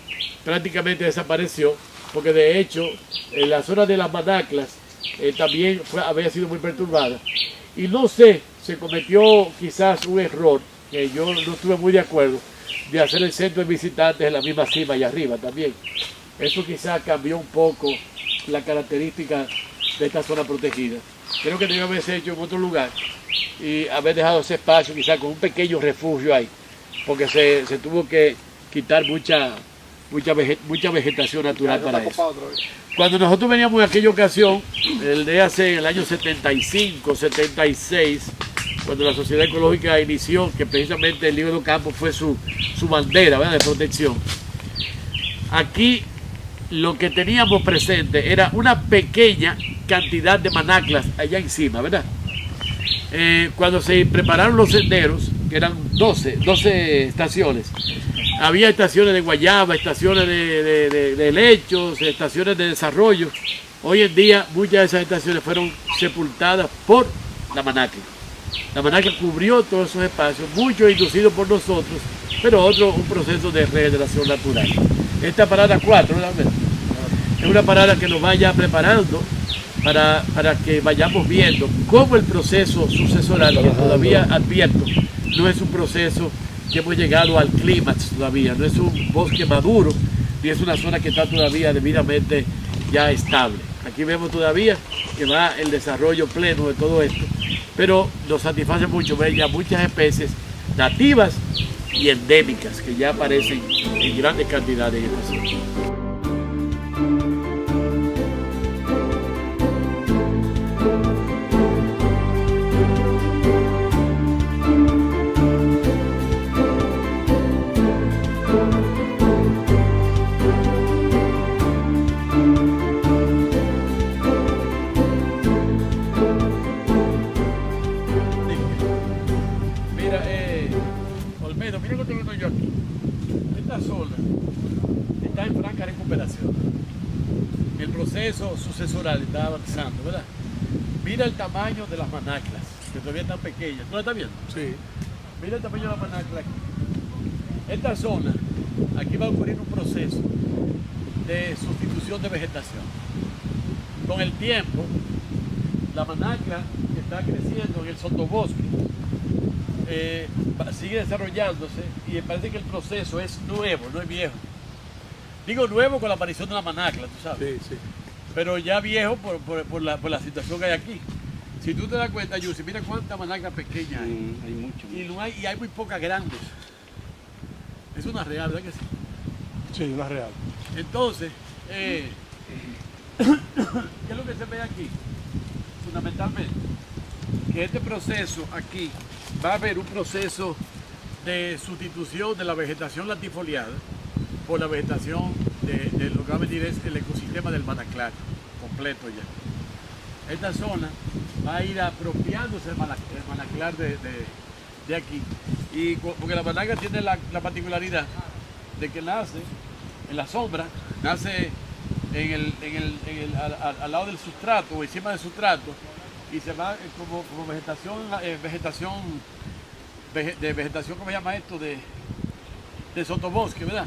prácticamente desapareció, porque de hecho en la zona de las Manaclas también había sido muy perturbada. Y no sé, se cometió quizás un error, que yo no estuve muy de acuerdo, de hacer el centro de visitantes en la misma cima y arriba también. Eso quizás cambió un poco la característica de esta zona protegida. Creo que debió haberse hecho en otro lugar y haber dejado ese espacio quizás con un pequeño refugio ahí, porque se tuvo que quitar mucha vegetación natural para eso. Cuando nosotros veníamos en aquella ocasión, el año 75, 76, cuando la Sociedad Ecológica inició, que precisamente el Libro de Campo fue su bandera, ¿verdad?, de protección. Aquí lo que teníamos presente era una pequeña cantidad de manaclas allá encima, ¿verdad? Cuando se prepararon los senderos, que eran 12 estaciones, había estaciones de guayaba, estaciones de helechos, estaciones de desarrollo. Hoy en día muchas de esas estaciones fueron sepultadas por la manacla. La manacla cubrió todos esos espacios, muchos inducidos por nosotros, pero otro un proceso de regeneración natural. Esta parada 4, ¿verdad? Es una parada que nos vaya preparando para que vayamos viendo cómo el proceso sucesoral, que todavía advierto, no es un proceso que hemos llegado al clímax todavía, no es un bosque maduro, ni es una zona que está todavía debidamente ya estable. Aquí vemos todavía que va el desarrollo pleno de todo esto, pero nos satisface mucho ver ya muchas especies nativas y endémicas que ya aparecen en grandes cantidades en esta zona. Mira lo que tengo yo aquí. Esta zona está en franca recuperación. El proceso sucesoral está avanzando, ¿verdad? Mira el tamaño de las manaclas, que todavía están pequeñas. ¿Tú la estás viendo? Sí. Mira el tamaño de la manacla aquí. Esta zona, aquí va a ocurrir un proceso de sustitución de vegetación. Con el tiempo, la manacla que está creciendo en el sotobosque sigue desarrollándose y me parece que el proceso es nuevo, no es viejo. Digo nuevo con la aparición de la manacla, tú sabes. Sí, sí. Pero ya viejo por la situación que hay aquí. Si tú te das cuenta, Yussi, mira cuántas manaclas pequeñas hay. Hay mucho. Y hay muy pocas grandes. Es una real, ¿verdad que sí? Sí, una real. Entonces, ¿qué es lo que se ve aquí? Fundamentalmente, que este proceso aquí va a haber un proceso de sustitución de la vegetación latifoliada por la vegetación de lo que va a venir es el ecosistema del manaclar completo ya. Esta zona va a ir apropiándose del manaclar de aquí, y porque la manacla tiene la particularidad de que nace en la sombra, nace al lado del sustrato o encima del sustrato, y se va como vegetación, ¿cómo se llama esto? De sotobosque, ¿verdad?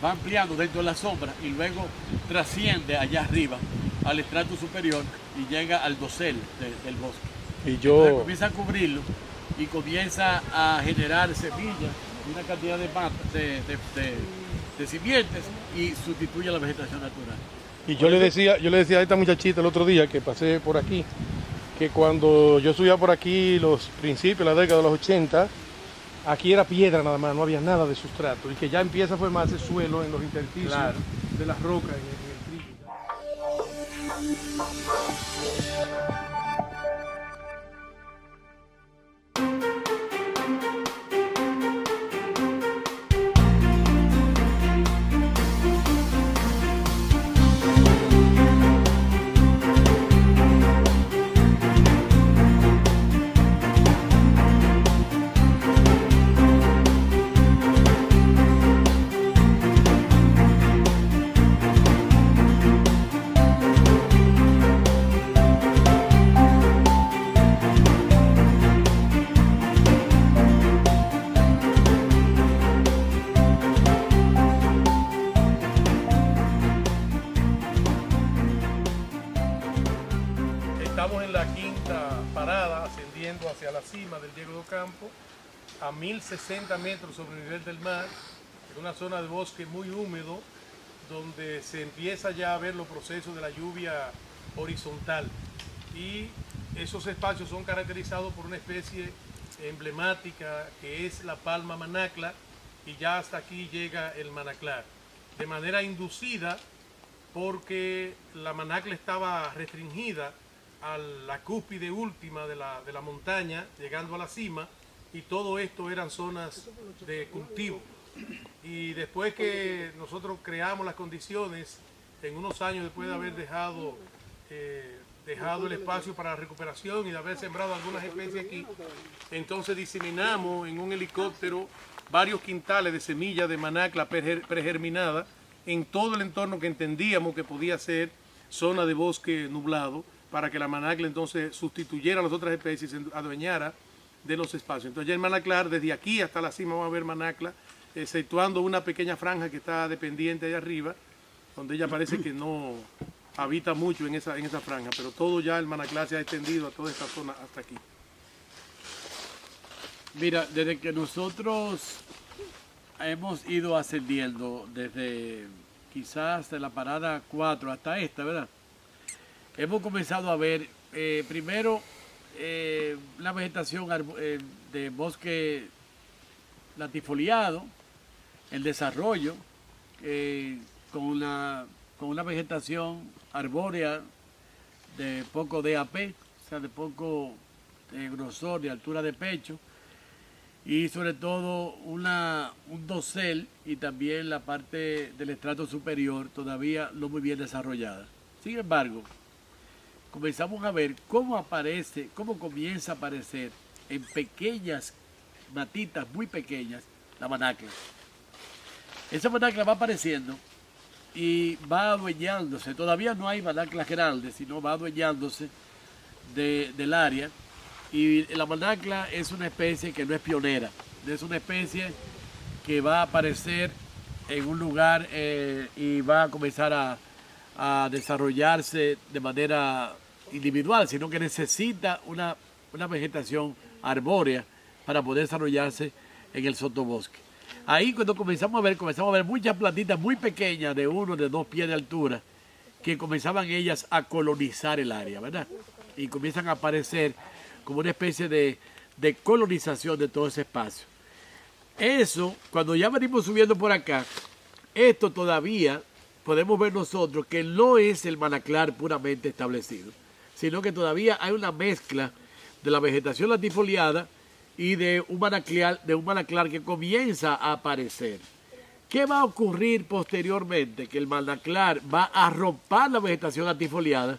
Va ampliando dentro de la sombra y luego trasciende allá arriba al estrato superior y llega al dosel del bosque. Y Entonces comienza a cubrirlo y comienza a generar semillas y una cantidad de matas, de simientes, y sustituye la vegetación natural. Y yo le decía a esta muchachita el otro día que pasé por aquí, que cuando yo subía por aquí los principios de la década de los 80, aquí era piedra nada más, no había nada de sustrato, y que ya empieza a formarse suelo en los intersticios de las rocas en el trillo. Estamos en la quinta parada, ascendiendo hacia la cima del Diego do Campo, a 1060 metros sobre el nivel del mar, en una zona de bosque muy húmedo, donde se empieza ya a ver los procesos de la lluvia horizontal. Y esos espacios son caracterizados por una especie emblemática que es la palma manacla, y ya hasta aquí llega el manaclar. De manera inducida, porque la manacla estaba restringida a la cúspide última de la montaña, llegando a la cima, y todo esto eran zonas de cultivo. Y después que nosotros creamos las condiciones, en unos años después de haber dejado el espacio para la recuperación y de haber sembrado algunas especies aquí, entonces diseminamos en un helicóptero varios quintales de semillas de manacla pregerminada en todo el entorno que entendíamos que podía ser zona de bosque nublado, para que la manacla entonces sustituyera a las otras especies y se adueñara de los espacios. Entonces ya el manaclar, desde aquí hasta la cima vamos a ver manacla, exceptuando una pequeña franja que está dependiente allá arriba, donde ella parece que no habita mucho en esa franja, pero todo ya el manaclar se ha extendido a toda esta zona hasta aquí. Mira, desde que nosotros hemos ido ascendiendo, desde quizás de la parada 4 hasta esta, ¿verdad? Hemos comenzado a ver primero la vegetación de bosque latifoliado, el desarrollo con una vegetación arbórea de poco DAP, o sea, de poco grosor, de altura de pecho, y sobre todo un dosel y también la parte del estrato superior todavía no muy bien desarrollada. Sin embargo, comenzamos a ver cómo comienza a aparecer en pequeñas matitas muy pequeñas la manacla. Esa manacla va apareciendo y va adueñándose. Todavía no hay manaclas grandes, sino va adueñándose del área. Y la manacla es una especie que no es pionera, es una especie que va a aparecer en un lugar y va a comenzar a desarrollarse de manera individual, sino que necesita una vegetación arbórea para poder desarrollarse en el sotobosque. Ahí cuando comenzamos a ver muchas plantitas muy pequeñas de 1 de 2 pies de altura que comenzaban ellas a colonizar el área, ¿verdad? Y comienzan a aparecer como una especie de colonización de todo ese espacio. Eso, cuando ya venimos subiendo por acá, esto todavía podemos ver nosotros que no es el manaclar puramente establecido, sino que todavía hay una mezcla de la vegetación latifoliada y de un manaclar que comienza a aparecer. ¿Qué va a ocurrir posteriormente? Que el manaclar va a arropar la vegetación latifoliada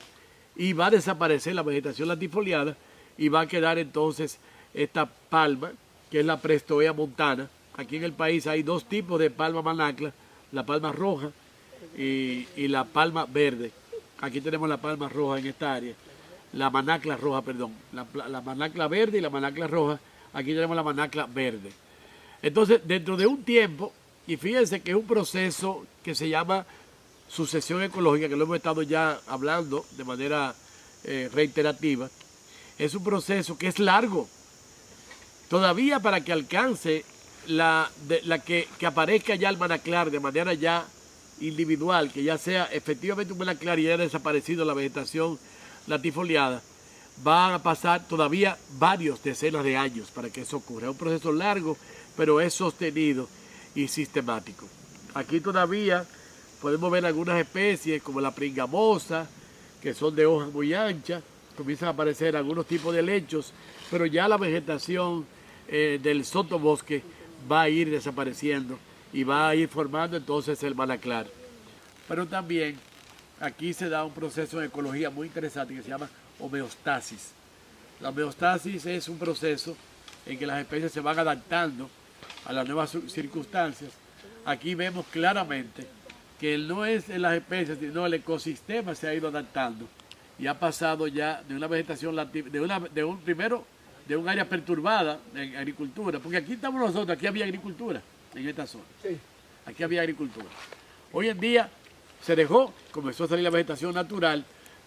y va a desaparecer la vegetación latifoliada y va a quedar entonces esta palma, que es la Prestoea montana. Aquí en el país hay dos tipos de palma manacla, la palma roja y la palma verde. Aquí tenemos la palma roja en esta área, la manacla roja, perdón, la manacla verde y la manacla roja. Aquí tenemos la manacla verde. Entonces, dentro de un tiempo, y fíjense que es un proceso que se llama sucesión ecológica, que lo hemos estado ya hablando de manera reiterativa, es un proceso que es largo. Todavía para que alcance que aparezca ya el manaclar de manera ya individual, que ya sea efectivamente un manaclar y haya desaparecido la vegetación latifoliada, van a pasar todavía varios decenas de años para que eso ocurra. Es un proceso largo, pero es sostenido y sistemático. Aquí todavía podemos ver algunas especies como la pringamosa, que son de hojas muy anchas, comienzan a aparecer algunos tipos de lechos, pero ya la vegetación del sotobosque va a ir desapareciendo y va a ir formando entonces el manaclar. Pero también aquí se da un proceso de ecología muy interesante que se llama homeostasis. La homeostasis es un proceso en que las especies se van adaptando a las nuevas circunstancias. Aquí vemos claramente que no es en las especies, sino el ecosistema se ha ido adaptando y ha pasado ya de una vegetación de un área perturbada en agricultura, porque aquí estamos nosotros, aquí había agricultura en esta zona. Sí. Aquí había agricultura. Hoy en día se dejó, comenzó a salir la vegetación natural,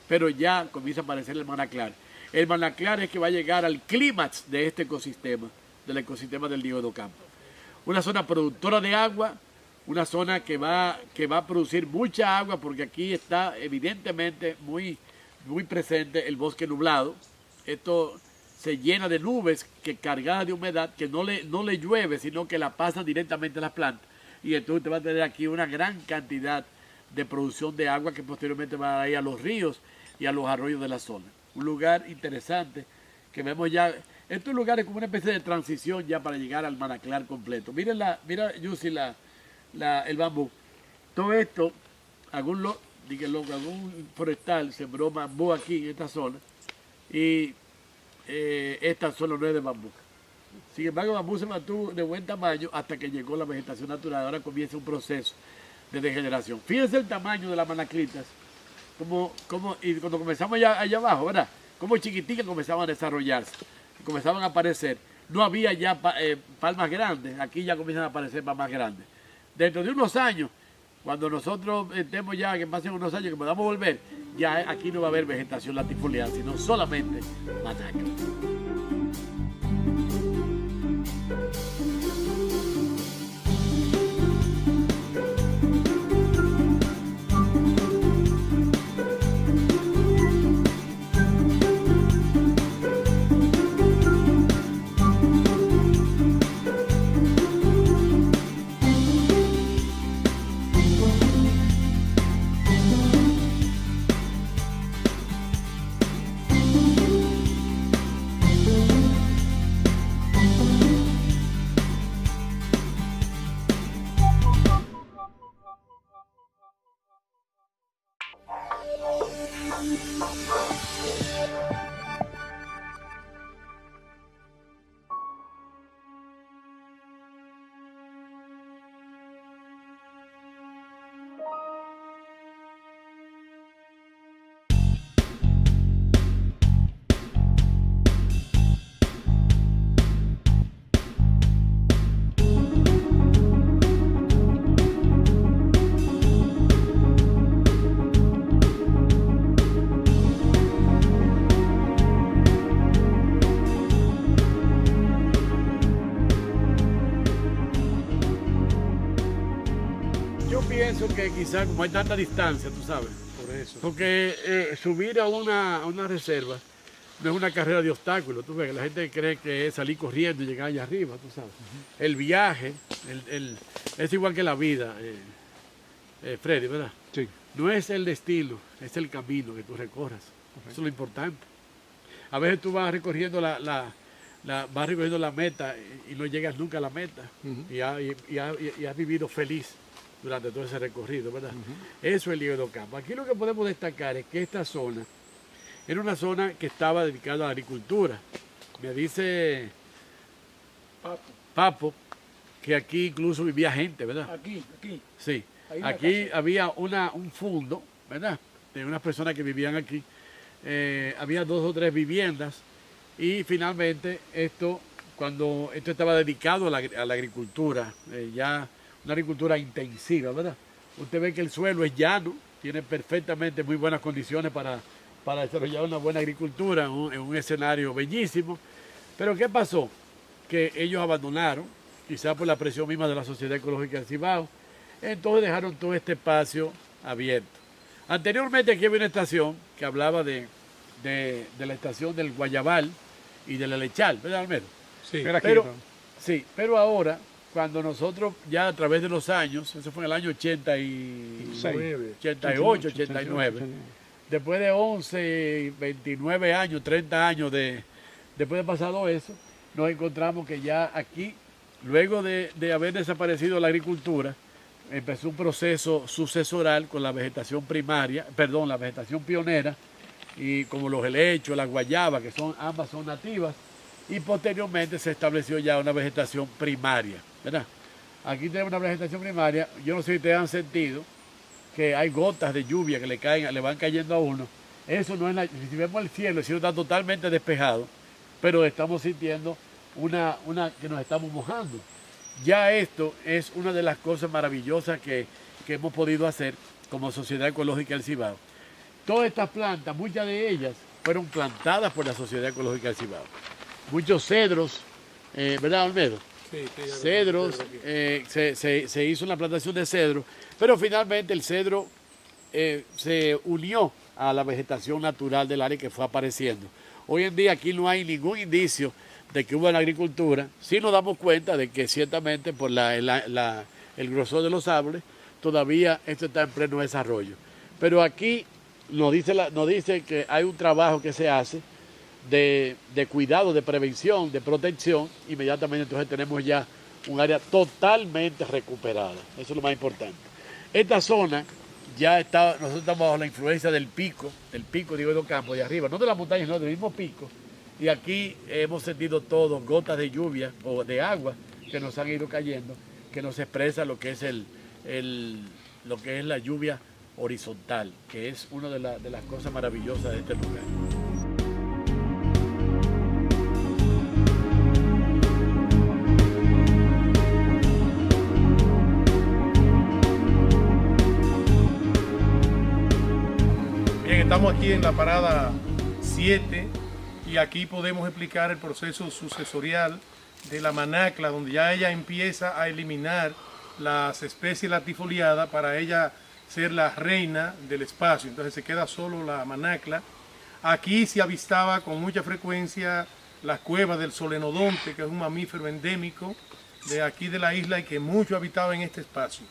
pero ya comienza a aparecer el manaclar. El manaclar es que va a llegar al clímax de este ecosistema, del ecosistema del Diego de Ocampo. Una zona productora de agua, una zona que va a producir mucha agua, porque aquí está evidentemente muy presente el bosque nublado. Esto se llena de nubes que cargadas de humedad, que no le llueve, sino que la pasan directamente a las plantas. Y entonces usted va a tener aquí una gran cantidad de producción de agua que posteriormente va a ir a los ríos y a los arroyos de la zona. Un lugar interesante que vemos ya. Estos lugares como una especie de transición ya para llegar al manaclar completo. Mira, Yusi, el bambú. Todo esto, algún forestal sembró bambú aquí en esta zona y esta zona no es de bambú. Sin embargo, el bambú se mantuvo de buen tamaño hasta que llegó la vegetación natural. Ahora comienza un proceso de degeneración. Fíjense el tamaño de las manaclitas, y cuando comenzamos allá abajo, ¿verdad? Como chiquiticas comenzaban a desarrollarse, comenzaban a aparecer. No había ya palmas grandes, aquí ya comienzan a aparecer palmas grandes. Dentro de unos años, cuando nosotros estemos ya, que pasen unos años, que podamos volver, ya aquí no va a haber vegetación latifoliada, sino solamente manacla. Pienso que quizás como hay tanta distancia, tú sabes, Por eso. porque subir a una reserva no es una carrera de obstáculos, tú ves, que la gente cree que es salir corriendo y llegar allá arriba, tú sabes. El viaje, es igual que la vida. Freddy, ¿verdad? Sí. No es el destino, es el camino que tú recorras. Eso es lo importante. A veces tú vas recorriendo vas recorriendo la meta y no llegas nunca a la meta. y has vivido feliz durante todo ese recorrido, ¿verdad? Eso es el Lío de Ocampo. Aquí lo que podemos destacar es que esta zona era una zona que estaba dedicada a la agricultura. Me dice Papo que aquí incluso vivía gente, ¿verdad? Aquí. Sí. Hay una Aquí había un fondo, ¿verdad? De unas personas que vivían aquí. Había 2 o 3 viviendas y finalmente cuando esto estaba dedicado a la agricultura, ya una agricultura intensiva, ¿verdad? Usted ve que el suelo es llano, tiene perfectamente muy buenas condiciones para desarrollar una buena agricultura en un escenario bellísimo. Pero ¿qué pasó? Que ellos abandonaron, quizás por la presión misma de la Sociedad Ecológica del Cibao, entonces dejaron todo este espacio abierto. Anteriormente aquí había una estación que hablaba de la estación del Guayabal y del Lechal, ¿verdad, Almedo? Sí, pero ahora, cuando nosotros ya a través de los años, eso fue en el año 88, 89, después de 11, 29 años, 30 años después de pasado eso, nos encontramos que ya aquí, luego de haber desaparecido la agricultura, empezó un proceso sucesoral con la vegetación la vegetación pionera, y como los helechos, las guayabas, que ambas son nativas, y posteriormente se estableció ya una vegetación primaria, ¿verdad? Aquí tenemos una vegetación primaria. Yo no sé si ustedes han sentido que hay gotas de lluvia que le van cayendo a uno. Eso no es si vemos el cielo está totalmente despejado, pero estamos sintiendo que nos estamos mojando. Ya esto es una de las cosas maravillosas que hemos podido hacer como Sociedad Ecológica del Cibao. Todas estas plantas, muchas de ellas fueron plantadas por la Sociedad Ecológica del Cibao. Muchos cedros, ¿verdad, Olmedo? Sí, cedros, se hizo una plantación de cedro, pero finalmente el cedro se unió a la vegetación natural del área que fue apareciendo. Hoy en día aquí no hay ningún indicio de que hubo en la agricultura. Sí nos damos cuenta de que ciertamente por el grosor de los árboles todavía esto está en pleno desarrollo. Pero aquí nos dice que hay un trabajo que se hace de cuidado, de prevención, de protección. Inmediatamente entonces tenemos ya un área totalmente recuperada. Eso es lo más importante. Esta zona nosotros estamos bajo la influencia del pico de Ocampo, de arriba, no de la montaña, sino del mismo pico. Y aquí hemos sentido todos gotas de lluvia o de agua que nos han ido cayendo, que nos expresa lo que es lo que es la lluvia horizontal, que es una de las cosas maravillosas de este lugar. Bien, estamos aquí en la parada 7 y aquí podemos explicar el proceso sucesorial de la manacla, donde ya ella empieza a eliminar las especies latifoliadas para ella ser la reina del espacio. Entonces se queda solo la manacla. Aquí se avistaba con mucha frecuencia las cuevas del solenodonte, que es un mamífero endémico de aquí de la isla y que mucho habitaba en este espacio.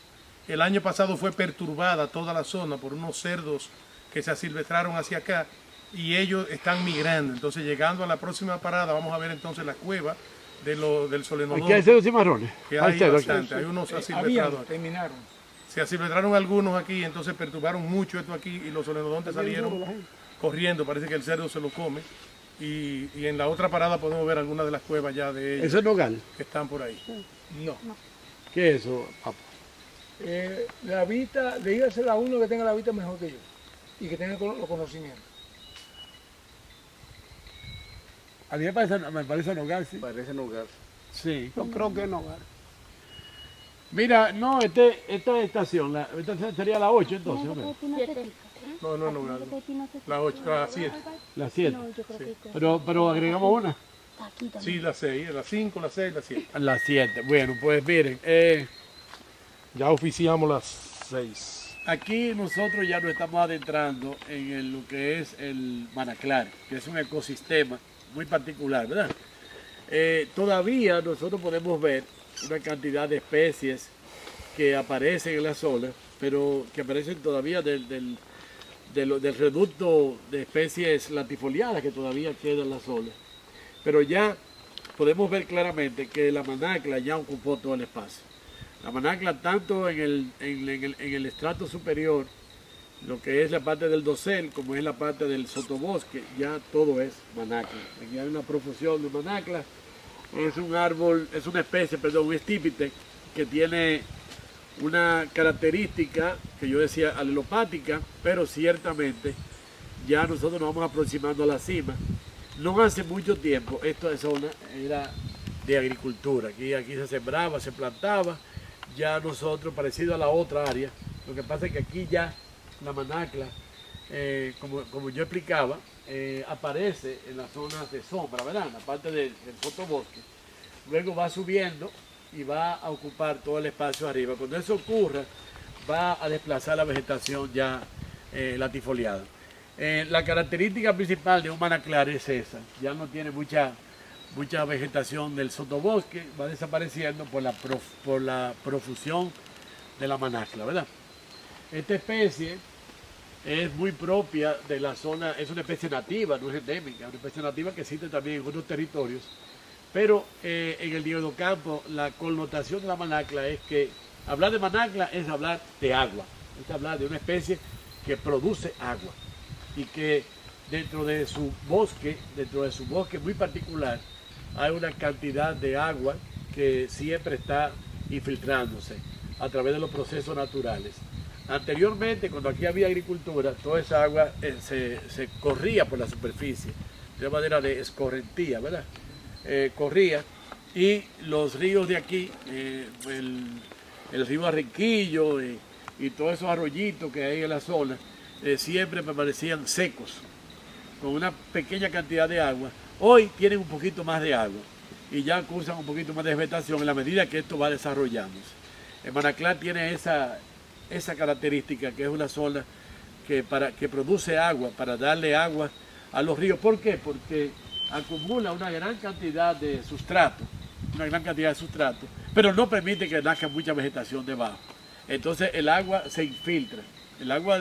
El año pasado fue perturbada toda la zona por unos cerdos que se asilvestraron hacia acá y ellos están migrando. Entonces, llegando a la próxima parada, vamos a ver entonces la cueva del solenodonte. ¿Aquí hay cerdos cimarrones? Que hay bastante, hay unos asilvestrados. Terminaron. Se asilvestraron algunos aquí, entonces perturbaron mucho esto aquí y los solenodontes salieron corriendo. Parece que el cerdo se lo come. Y en la otra parada podemos ver algunas de las cuevas ya de ellos. ¿Eso es nogal? Que están por ahí. No. ¿Qué es eso, papá? La vista, dígasela a uno que tenga la vista mejor que yo y que tenga los conocimientos. A mí me parece nogal, sí. Parece nogal. Sí. Yo creo que no. Mira, no, esta estación, esta sería la 8 entonces, hombre. No, no. La 8, la 7. La 7. No, yo creo que Pero agregamos una. aquí también. Sí, la 6, la 5, la 6, la 7. La 7. Bueno, pues miren, Ya oficiamos las 6. aquí nosotros ya nos estamos adentrando en lo que es el Manaclar, que es un ecosistema muy particular, ¿verdad? Todavía nosotros podemos ver una cantidad de especies que aparecen en la zona, pero que aparecen todavía del reducto de especies latifoliadas que todavía queda en la zona. Pero ya podemos ver claramente que la manacla ya ocupó todo el espacio. La manacla tanto en el estrato superior, lo que es la parte del dosel, como es la parte del sotobosque, ya todo es manacla. Aquí hay una profusión de manacla. Es un árbol, es una especie, perdón, un estípite que tiene una característica que yo decía alelopática, pero ciertamente ya nosotros nos vamos aproximando a la cima. No hace mucho tiempo esta zona era de agricultura, aquí se sembraba, se plantaba, ya nosotros, parecido a la otra área, lo que pasa es que aquí ya la manacla, como yo explicaba, aparece en las zonas de sombra, ¿verdad? En la parte del sotobosque, luego va subiendo y va a ocupar todo el espacio arriba. Cuando eso ocurra, va a desplazar la vegetación ya latifoliada. La característica principal de un manaclar es esa, ya no tiene mucha vegetación del sotobosque, va desapareciendo por la profusión de la manacla, ¿verdad? Esta especie es muy propia de la zona, es una especie nativa, no es endémica, es una especie nativa que existe también en otros territorios, pero en el Diosdocampo la connotación de la manacla es que hablar de manacla es hablar de agua, es hablar de una especie que produce agua y que dentro de su bosque muy particular, hay una cantidad de agua que siempre está infiltrándose a través de los procesos naturales. Anteriormente, cuando aquí había agricultura, toda esa agua se corría por la superficie, de manera de escorrentía, ¿verdad? Corría, y los ríos de aquí, el río Arrenquillo y todos esos arroyitos que hay en la zona, siempre permanecían secos, con una pequeña cantidad de agua. Hoy tienen un poquito más de agua y ya cursan un poquito más de vegetación en la medida que esto va desarrollándose. El manaclar tiene esa característica, que es una zona que produce agua, para darle agua a los ríos. ¿Por qué? Porque acumula una gran cantidad de sustrato, pero no permite que nazca mucha vegetación debajo. Entonces el agua se infiltra. El agua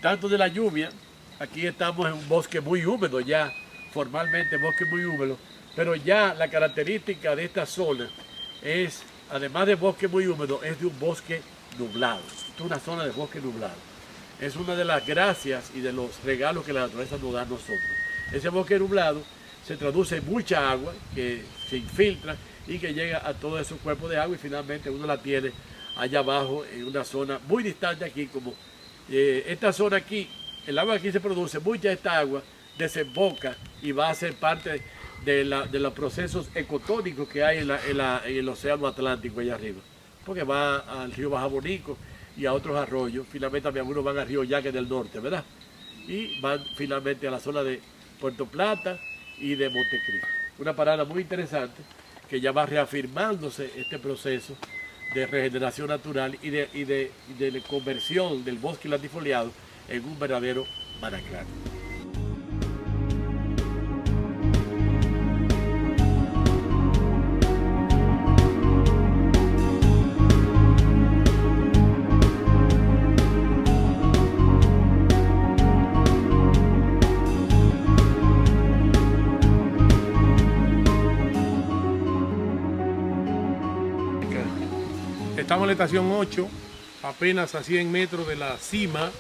tanto de la lluvia, aquí estamos en un bosque muy húmedo ya, formalmente bosque muy húmedo, pero ya la característica de esta zona es, además de bosque muy húmedo, es de un bosque nublado. Esto es una zona de bosque nublado. Es una de las gracias y de los regalos que la naturaleza nos da a nosotros. Ese bosque nublado se traduce en mucha agua que se infiltra y que llega a todos esos cuerpos de agua, y finalmente uno la tiene allá abajo en una zona muy distante aquí, como esta zona aquí, el agua que aquí se produce, mucha de esta agua desemboca y va a ser parte de los procesos ecotónicos que hay en el océano Atlántico allá arriba, porque va al río Bajabonico y a otros arroyos. Finalmente también algunos van al río Yaque del norte, ¿verdad? Y van finalmente a la zona de Puerto Plata y de Montecristo. Una parada muy interesante que ya va reafirmándose este proceso de regeneración natural y de conversión del bosque latifoliado en un verdadero manaclar. Estamos en la estación 8, apenas a 100 metros de la cima,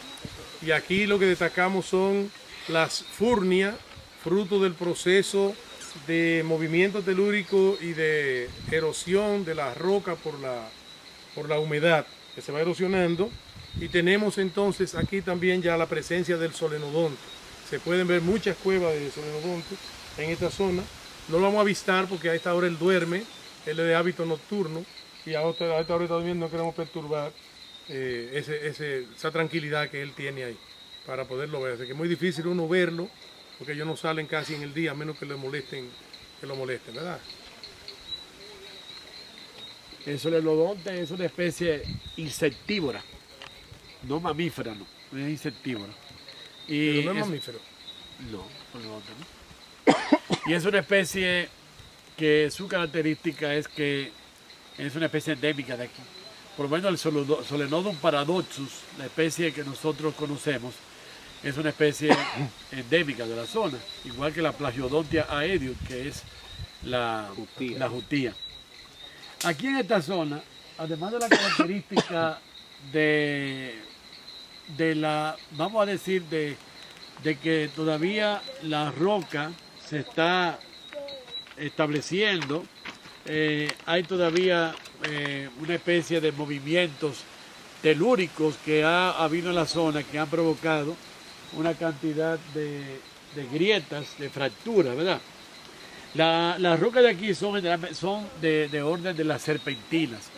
y aquí lo que destacamos son las furnias, fruto del proceso de movimiento telúrico y de erosión de la roca por la humedad que se va erosionando. Y tenemos entonces aquí también ya la presencia del solenodonte. Se pueden ver muchas cuevas de solenodonte en esta zona. No lo vamos a avistar porque a esta hora él duerme, él es de hábito nocturno, y a esta hora está durmiendo. No queremos perturbar esa tranquilidad que él tiene ahí para poderlo ver. Así que es muy difícil uno verlo porque ellos no salen casi en el día, a menos que lo molesten, ¿verdad? El solenodonte es una especie insectívora, no mamífera, no es insectívora. Pero no es mamífero. No, solenodonte no. Y es una especie que su característica es que es una especie endémica de aquí. por lo menos el Solenodon paradoxus, la especie que nosotros conocemos, es una especie endémica de la zona, igual que la Plagiodontia aedius, que es la jutía. Aquí en esta zona, además de la característica de la, vamos a decir, de que todavía la roca se está estableciendo, hay todavía una especie de movimientos telúricos que ha habido en la zona que han provocado una cantidad de grietas, de fracturas, ¿verdad? Las rocas de aquí son de orden de las serpentinas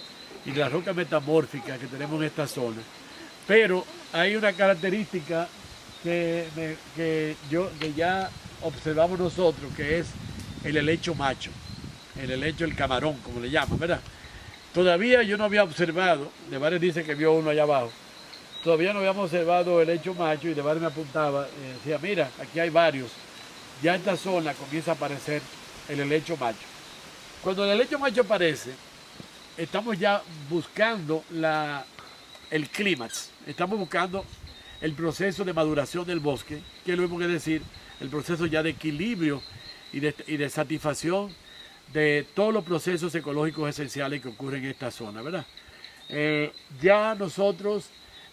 y de las rocas metamórficas que tenemos en esta zona. Pero hay una característica que ya observamos nosotros, que es el helecho macho, el helecho, el camarón, como le llaman, ¿verdad? Todavía yo no había observado, de varios dicen que vio uno allá abajo, todavía no habíamos observado el helecho macho y de varios me apuntaba y decía, mira, aquí hay varios. Ya en esta zona comienza a aparecer el helecho macho. Cuando el helecho macho aparece, estamos ya buscando el clímax, estamos buscando el proceso de maduración del bosque, que es lo mismo que decir, el proceso ya de equilibrio y de satisfacción de todos los procesos ecológicos esenciales que ocurren en esta zona, ¿verdad? Ya nosotros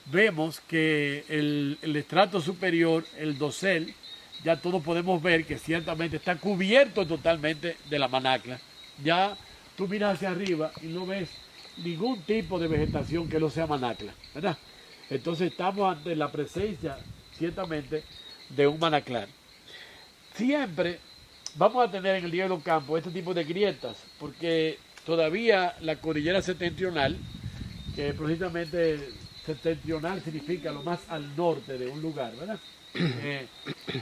vemos que el estrato superior, el dosel, ya todos podemos ver que ciertamente está cubierto totalmente de la manacla. Ya tú miras hacia arriba y no ves ningún tipo de vegetación que no sea manacla, ¿verdad? Entonces estamos ante la presencia, ciertamente, de un manaclar. Siempre vamos a tener en el Día de los Campos este tipo de grietas, porque todavía la cordillera septentrional, que precisamente septentrional significa lo más al norte de un lugar, ¿verdad?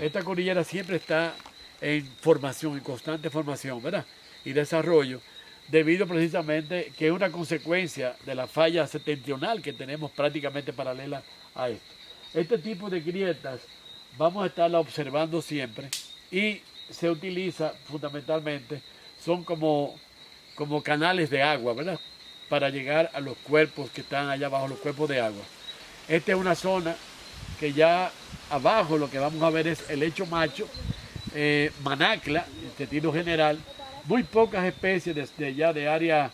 Esta cordillera siempre está en formación, en constante formación, ¿verdad? Y desarrollo, debido precisamente que es una consecuencia de la falla septentrional que tenemos prácticamente paralela a esto. Este tipo de grietas vamos a estarla observando siempre y se utiliza fundamentalmente, son como canales de agua, ¿verdad? Para llegar a los cuerpos que están allá abajo, los cuerpos de agua. Esta es una zona que ya abajo lo que vamos a ver es el helecho macho, manacla, en sentido general, muy pocas especies de área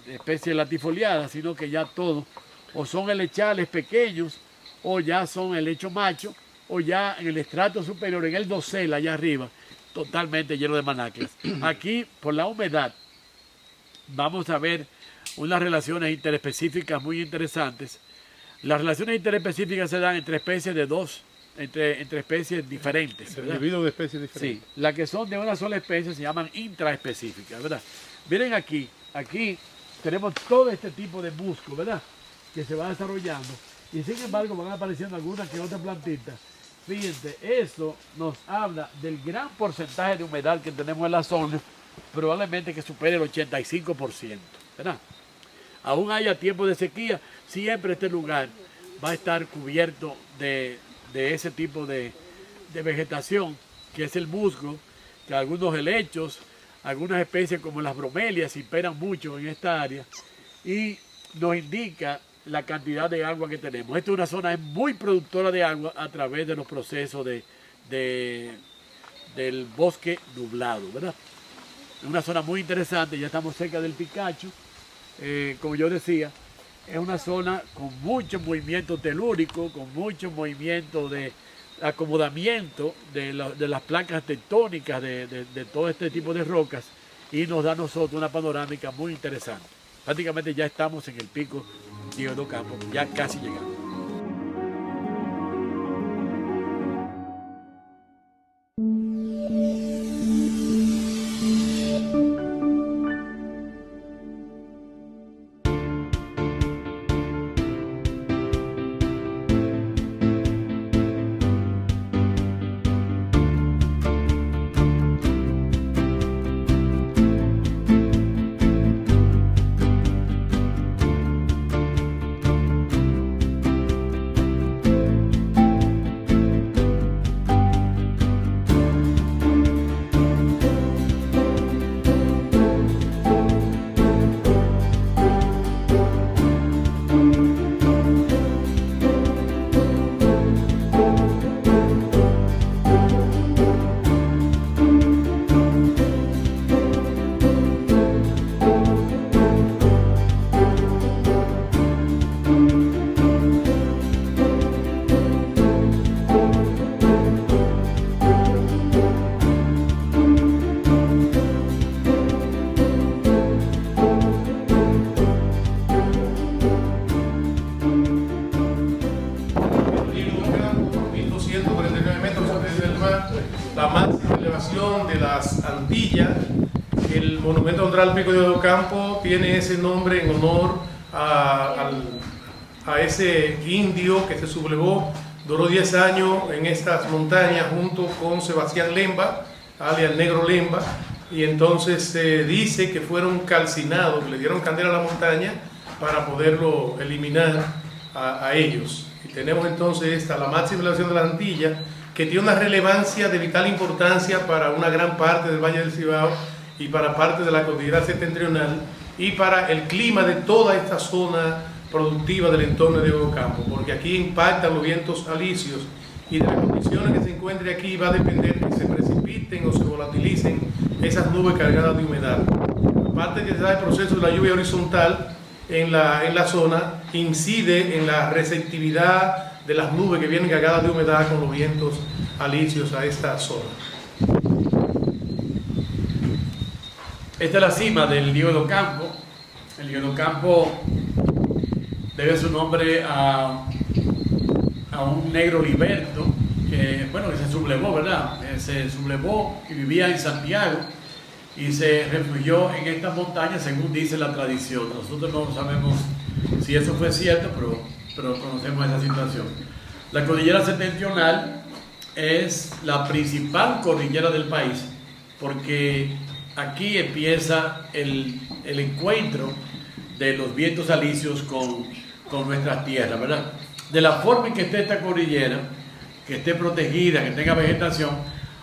especies latifoliadas, sino que ya todo, o son helechales pequeños, o ya son helecho macho, o ya en el estrato superior, en el dosel, allá arriba, totalmente lleno de manaclas. Aquí, por la humedad, vamos a ver unas relaciones interespecíficas muy interesantes. Las relaciones interespecíficas se dan entre especies entre especies diferentes, ¿verdad? Individuos de especies diferentes. Sí, las que son de una sola especie se llaman intraespecíficas, ¿verdad? Miren aquí tenemos todo este tipo de musgo, ¿verdad? Que se va desarrollando y sin embargo van apareciendo algunas que otras plantitas. Fíjense, eso nos habla del gran porcentaje de humedad que tenemos en la zona, probablemente que supere el 85%, ¿verdad? Aún haya tiempo de sequía, siempre este lugar va a estar cubierto de ese tipo de vegetación, que es el musgo, que algunos helechos, algunas especies como las bromelias imperan mucho en esta área y nos indica la cantidad de agua que tenemos. Esta es una zona muy productora de agua a través de los procesos del bosque nublado, ¿verdad? Es una zona muy interesante, ya estamos cerca del Picacho. Como yo decía, es una zona con mucho movimiento telúrico, con mucho movimiento de acomodamiento de las placas tectónicas de todo este tipo de rocas y nos da a nosotros una panorámica muy interesante. Prácticamente ya estamos en el pico Diego de Ocampo, ya casi llegamos. la máxima elevación de las Antillas. El monumento central Pico de Ocampo tiene ese nombre en honor a ese indio que se sublevó, duró 10 años en estas montañas junto con Sebastián Lemba, alias Negro Lemba, y entonces se dice que fueron calcinados, que le dieron candela a la montaña para poderlo eliminar a ellos. Y tenemos entonces la máxima elevación de las Antillas, que tiene una relevancia de vital importancia para una gran parte del Valle del Cibao y para parte de la cordillera septentrional y para el clima de toda esta zona productiva del entorno de Ocampo, porque aquí impactan los vientos alisios y de las condiciones que se encuentre aquí va a depender que se precipiten o se volatilicen esas nubes cargadas de humedad. Aparte que se da el proceso de la lluvia horizontal en la zona, incide en la receptividad de las nubes que vienen cargadas de humedad con los vientos alisios a esta zona. Esta es la cima del Diego de Ocampo. El Diego de Ocampo debe su nombre a un negro liberto que se sublevó, ¿verdad? Se sublevó y vivía en Santiago y se refugió en estas montañas según dice la tradición. Nosotros no sabemos si eso fue cierto, pero conocemos esa situación. La cordillera septentrional es la principal cordillera del país porque aquí empieza el encuentro de los vientos alisios con nuestras tierras, ¿verdad? De la forma en que esté esta cordillera, que esté protegida, que tenga vegetación,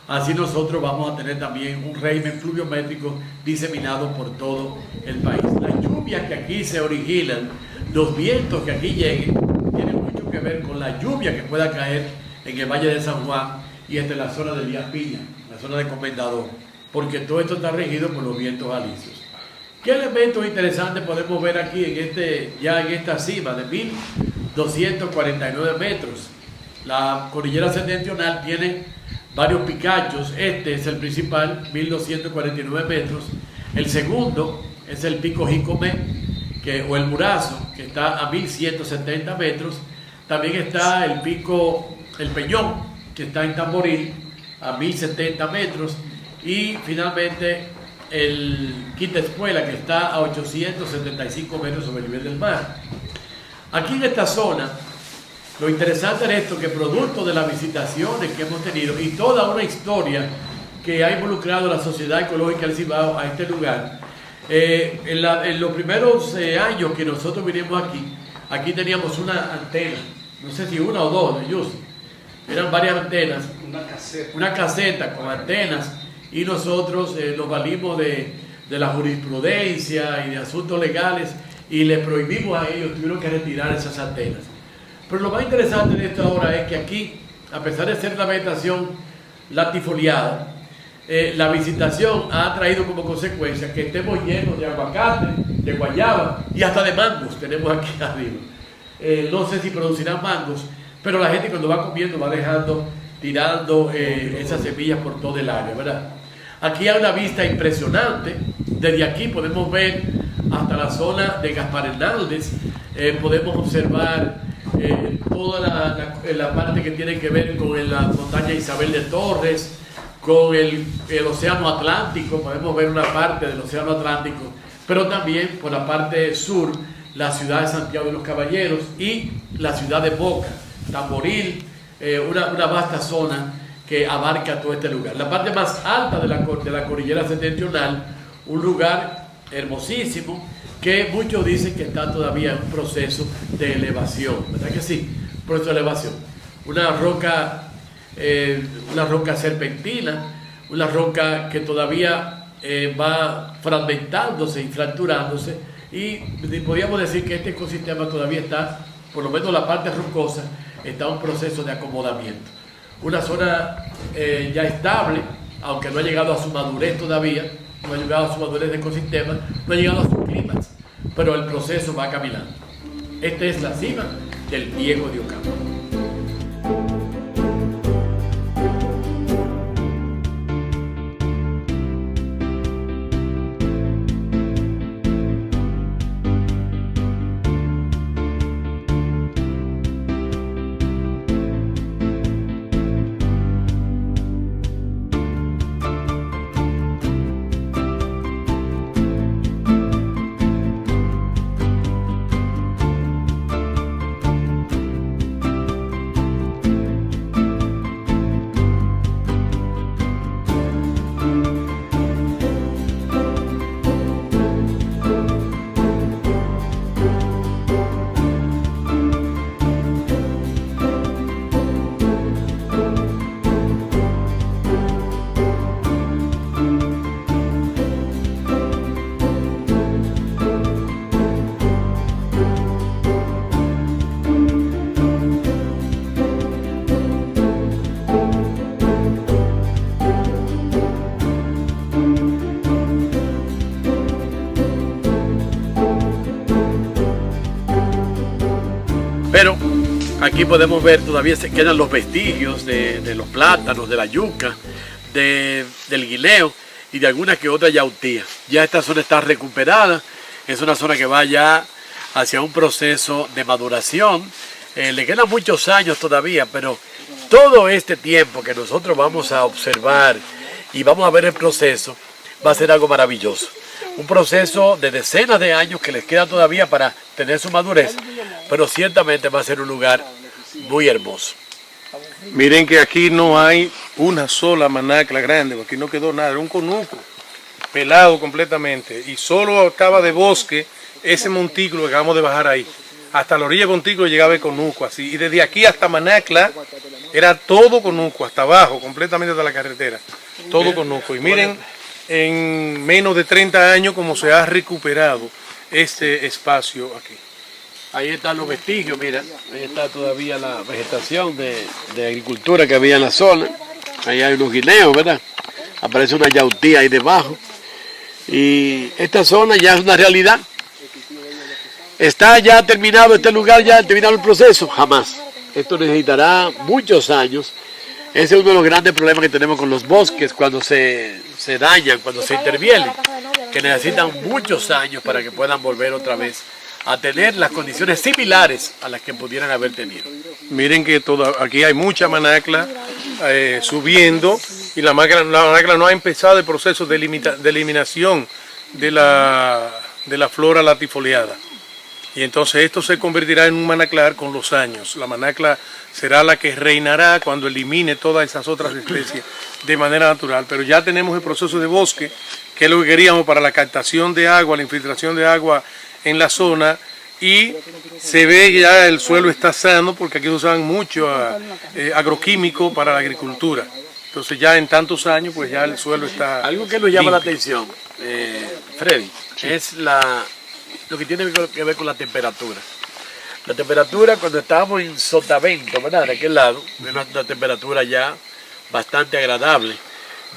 así nosotros vamos a tener también un régimen pluviométrico diseminado por todo el país. Las lluvias que aquí se originan, los vientos que aquí lleguen, tienen mucho que ver con la lluvia que pueda caer en el Valle de San Juan y en la zona de Elías Piña, la zona de Comendador, porque todo esto está regido por los vientos alisios. ¿Qué elementos interesantes podemos ver aquí en esta cima de 1249 metros? La cordillera septentrional tiene varios picachos. Este es el principal, 1249 metros. El segundo es el pico Jicomé, o el Murazo, que está a 1170 metros. También está el pico El Peñón, que está en Tamboril, a 1070 metros. Y finalmente el Quinta Espuela, que está a 875 metros sobre el nivel del mar. Aquí en esta zona, lo interesante es esto, que producto de las visitaciones que hemos tenido y toda una historia que ha involucrado a la Sociedad Ecológica del Cibao a este lugar, en los primeros años que nosotros vinimos aquí teníamos una antena, no sé si una o dos, eran varias antenas, una caseta con antenas, y nosotros nos valimos de la jurisprudencia y de asuntos legales y les prohibimos a ellos, tuvieron que retirar esas antenas. Pero lo más interesante de esto ahora es que aquí, a pesar de ser la vegetación latifoliada, la visitación ha traído como consecuencia que estemos llenos de aguacate, de guayaba y hasta de mangos tenemos aquí arriba. No sé si producirán mangos, pero la gente cuando va comiendo va tirando esas semillas por todo el área, ¿verdad? Aquí hay una vista impresionante. Desde aquí podemos ver hasta la zona de Gaspar Hernández. Podemos observar toda la parte que tiene que ver con la montaña Isabel de Torres, con el océano Atlántico. Podemos ver una parte del océano Atlántico, pero también por la parte sur, la ciudad de Santiago de los Caballeros y la ciudad de Moca, Tamboril, una vasta zona que abarca todo este lugar. La parte más alta de la cordillera septentrional, un lugar hermosísimo que muchos dicen que está todavía en un proceso de elevación, ¿verdad que sí? Proceso de elevación. Una roca serpentina, una roca que todavía va fragmentándose y fracturándose, y podríamos decir que este ecosistema todavía está, por lo menos la parte rocosa, está en un proceso de acomodamiento. Una zona ya estable, aunque no ha llegado a su madurez todavía, no ha llegado a su madurez de ecosistema, no ha llegado a sus climas, pero el proceso va caminando. Esta es la cima del Diego de Ocampo. Aquí podemos ver, todavía se quedan los vestigios de los plátanos, de la yuca, del guineo y de alguna que otra yautía. Ya esta zona está recuperada, es una zona que va ya hacia un proceso de maduración. Le quedan muchos años todavía, pero todo este tiempo que nosotros vamos a observar y vamos a ver el proceso, va a ser algo maravilloso. Un proceso de decenas de años que les queda todavía para tener su madurez, pero ciertamente va a ser un lugar muy hermoso. Miren que aquí no hay una sola manacla grande, porque aquí no quedó nada, era un conuco, pelado completamente, y solo estaba de bosque ese montículo que acabamos de bajar ahí. Hasta la orilla del montículo llegaba el conuco, así, y desde aquí hasta Manacla era todo conuco, hasta abajo, completamente hasta la carretera, todo conuco. Y miren, en menos de 30 años como se ha recuperado este espacio aquí. Ahí están los vestigios, mira, ahí está todavía la vegetación de agricultura que había en la zona. Ahí hay unos guineos, ¿verdad? Aparece una yautía ahí debajo. Y esta zona ya es una realidad. ¿Está ya terminado este lugar, ya terminado el proceso? Jamás. Esto necesitará muchos años. Ese es uno de los grandes problemas que tenemos con los bosques cuando se dañan, cuando se intervienen, que necesitan muchos años para que puedan volver otra vez a tener las condiciones similares a las que pudieran haber tenido. Miren que aquí hay mucha manacla subiendo y la manacla no ha empezado el proceso de eliminación de la flora latifoliada. Y entonces esto se convertirá en un manaclar con los años. La manacla será la que reinará cuando elimine todas esas otras especies de manera natural. Pero ya tenemos el proceso de bosque, que es lo que queríamos para la captación de agua, la infiltración de agua en la zona, y se ve que ya el suelo está sano porque aquí usan mucho agroquímico para la agricultura. Entonces ya en tantos años pues ya el suelo está Algo que nos llama la limpio. atención, Freddy, es lo que tiene que ver con la temperatura. La temperatura cuando estábamos en Sotavento, ¿verdad? De aquel lado, es una temperatura ya bastante agradable.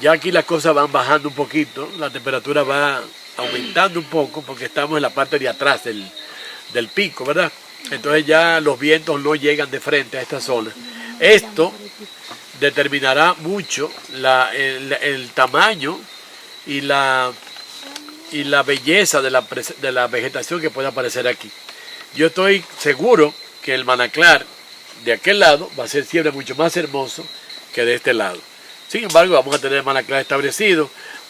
Ya aquí las cosas van bajando un poquito, la temperatura va aumentando un poco porque estamos en la parte de atrás del pico, ¿verdad? Entonces ya los vientos no llegan de frente a esta zona. Esto determinará mucho el tamaño y la belleza de la vegetación que pueda aparecer aquí. Yo estoy seguro que el manaclar de aquel lado va a ser siempre mucho más hermoso que de este lado. Sin embargo, vamos a tener el manaclar establecido,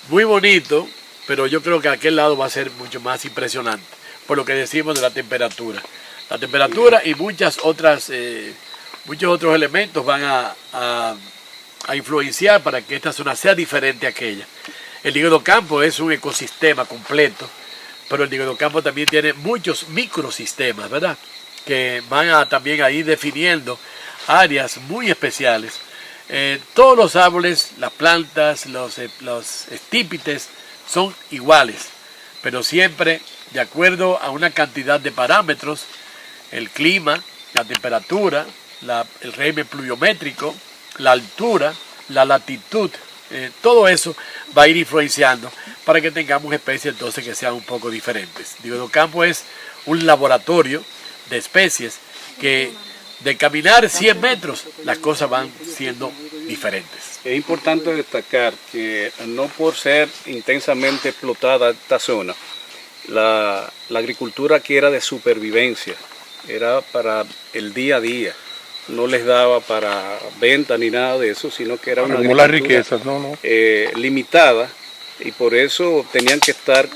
muy bonito, pero yo creo que aquel lado va a ser mucho más impresionante, por lo que decimos de la temperatura. La temperatura y muchos otros elementos van a influenciar para que esta zona sea diferente a aquella. El Diego do Campo es un ecosistema completo, pero el Diego do Campo también tiene muchos microsistemas, ¿verdad? Que van a también a ir definiendo áreas muy especiales. Todos los árboles, las plantas, los estípites son iguales, pero siempre de acuerdo a una cantidad de parámetros: el clima, la temperatura, el régimen pluviométrico, la altura, la latitud. Todo eso va a ir influenciando para que tengamos especies entonces que sean un poco diferentes. Diego do Campo es un laboratorio de especies que de caminar 100 metros las cosas van siendo diferentes. Es importante destacar que no por ser intensamente explotada esta zona, la agricultura aquí era de supervivencia, era para el día a día. No les daba para venta ni nada de eso, sino que era una como las riquezas, limitada, y por eso tenían que estar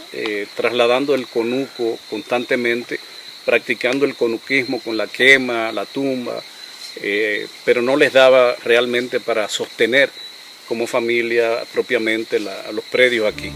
trasladando el conuco constantemente, practicando el conuquismo con la quema, la tumba, pero no les daba realmente para sostener como familia propiamente los predios aquí.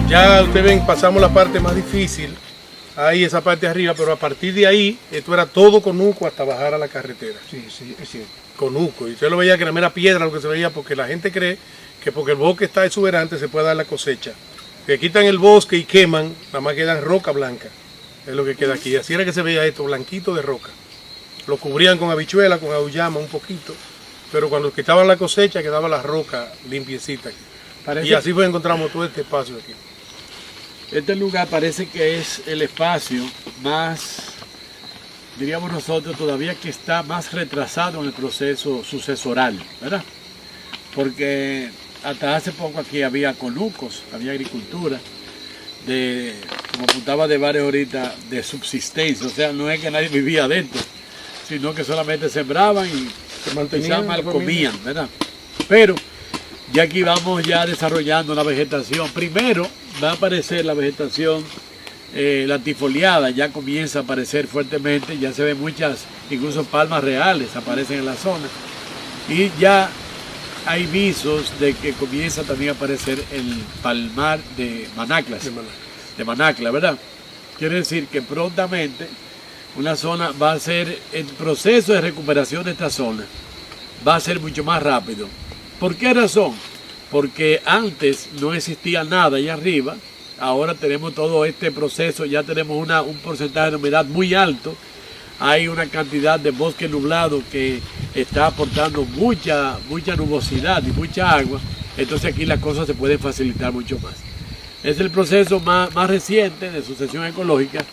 Ya ustedes ven, pasamos la parte más difícil, ahí esa parte de arriba, pero a partir de ahí, esto era todo conuco hasta bajar a la carretera. Sí, sí, es cierto. Conuco, y usted lo veía que era mera piedra lo que se veía, porque la gente cree que porque el bosque está exuberante se puede dar la cosecha. Que quitan el bosque y queman, nada más quedan roca blanca, es lo que queda aquí. Así era que se veía esto, blanquito de roca. Lo cubrían con habichuela, con auyama un poquito, pero cuando quitaban la cosecha quedaba la roca limpiecita aquí. Y así fue encontramos todo este espacio aquí. Este lugar parece que es el espacio más, diríamos nosotros, todavía que está más retrasado en el proceso sucesoral, ¿verdad? Porque hasta hace poco aquí había conucos, había agricultura, como apuntaba de varios ahorita, de subsistencia, o sea, no es que nadie vivía adentro, sino que solamente sembraban y Se mantenían, mal comían, ¿verdad? Pero ya aquí vamos ya desarrollando la vegetación. Primero va a aparecer la vegetación latifoliada, ya comienza a aparecer fuertemente, ya se ven muchas, incluso palmas reales aparecen en la zona. Y ya hay visos de que comienza también a aparecer el palmar de Manacla, ¿verdad? Quiere decir que prontamente una zona va a ser, el proceso de recuperación de esta zona va a ser mucho más rápido. ¿Por qué razón? Porque antes no existía nada allá arriba, ahora tenemos todo este proceso, ya tenemos un porcentaje de humedad muy alto, hay una cantidad de bosque nublado que está aportando mucha nubosidad y mucha agua, entonces aquí las cosas se pueden facilitar mucho más. Es el proceso más reciente de sucesión ecológica,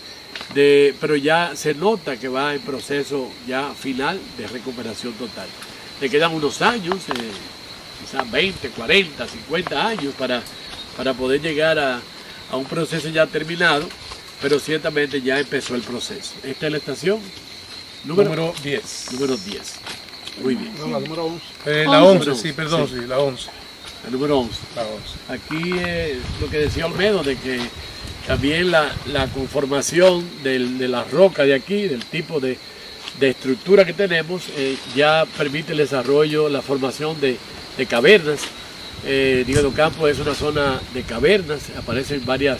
pero ya se nota que va en proceso ya final de recuperación total. Le quedan unos años, quizás 20, 40, 50 años para poder llegar a un proceso ya terminado, pero ciertamente ya empezó el proceso. Esta es la estación Número 10. Número 10. Muy bien. No, la número 11. La 11, sí, perdón, sí, la 11. La número 11. La 11. Aquí lo que decía Olmedo, de que también la conformación de la roca de aquí, del tipo de estructura que tenemos, ya permite el desarrollo, la formación de cavernas. Díaz Ocampo es una zona de cavernas, aparecen varias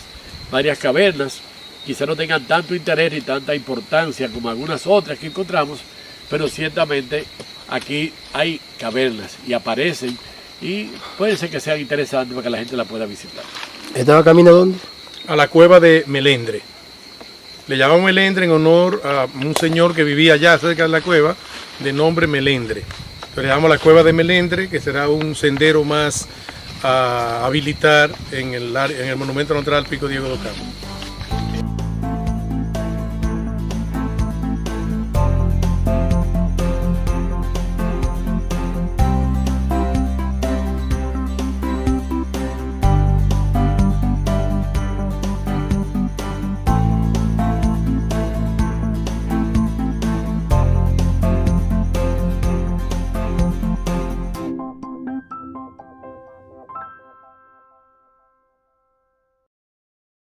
cavernas, quizá no tengan tanto interés ni tanta importancia como algunas otras que encontramos, pero ciertamente aquí hay cavernas y aparecen y puede ser que sean interesantes para que la gente la pueda visitar. ¿Estaba camino a dónde? A la cueva de Melendre. Le llamamos Melendre en honor a un señor que vivía allá cerca de la cueva, de nombre Melendre. Entonces le llamamos la cueva de Melendre, que será un sendero más a habilitar en el Monumento Natural Pico Diego de Ocampo.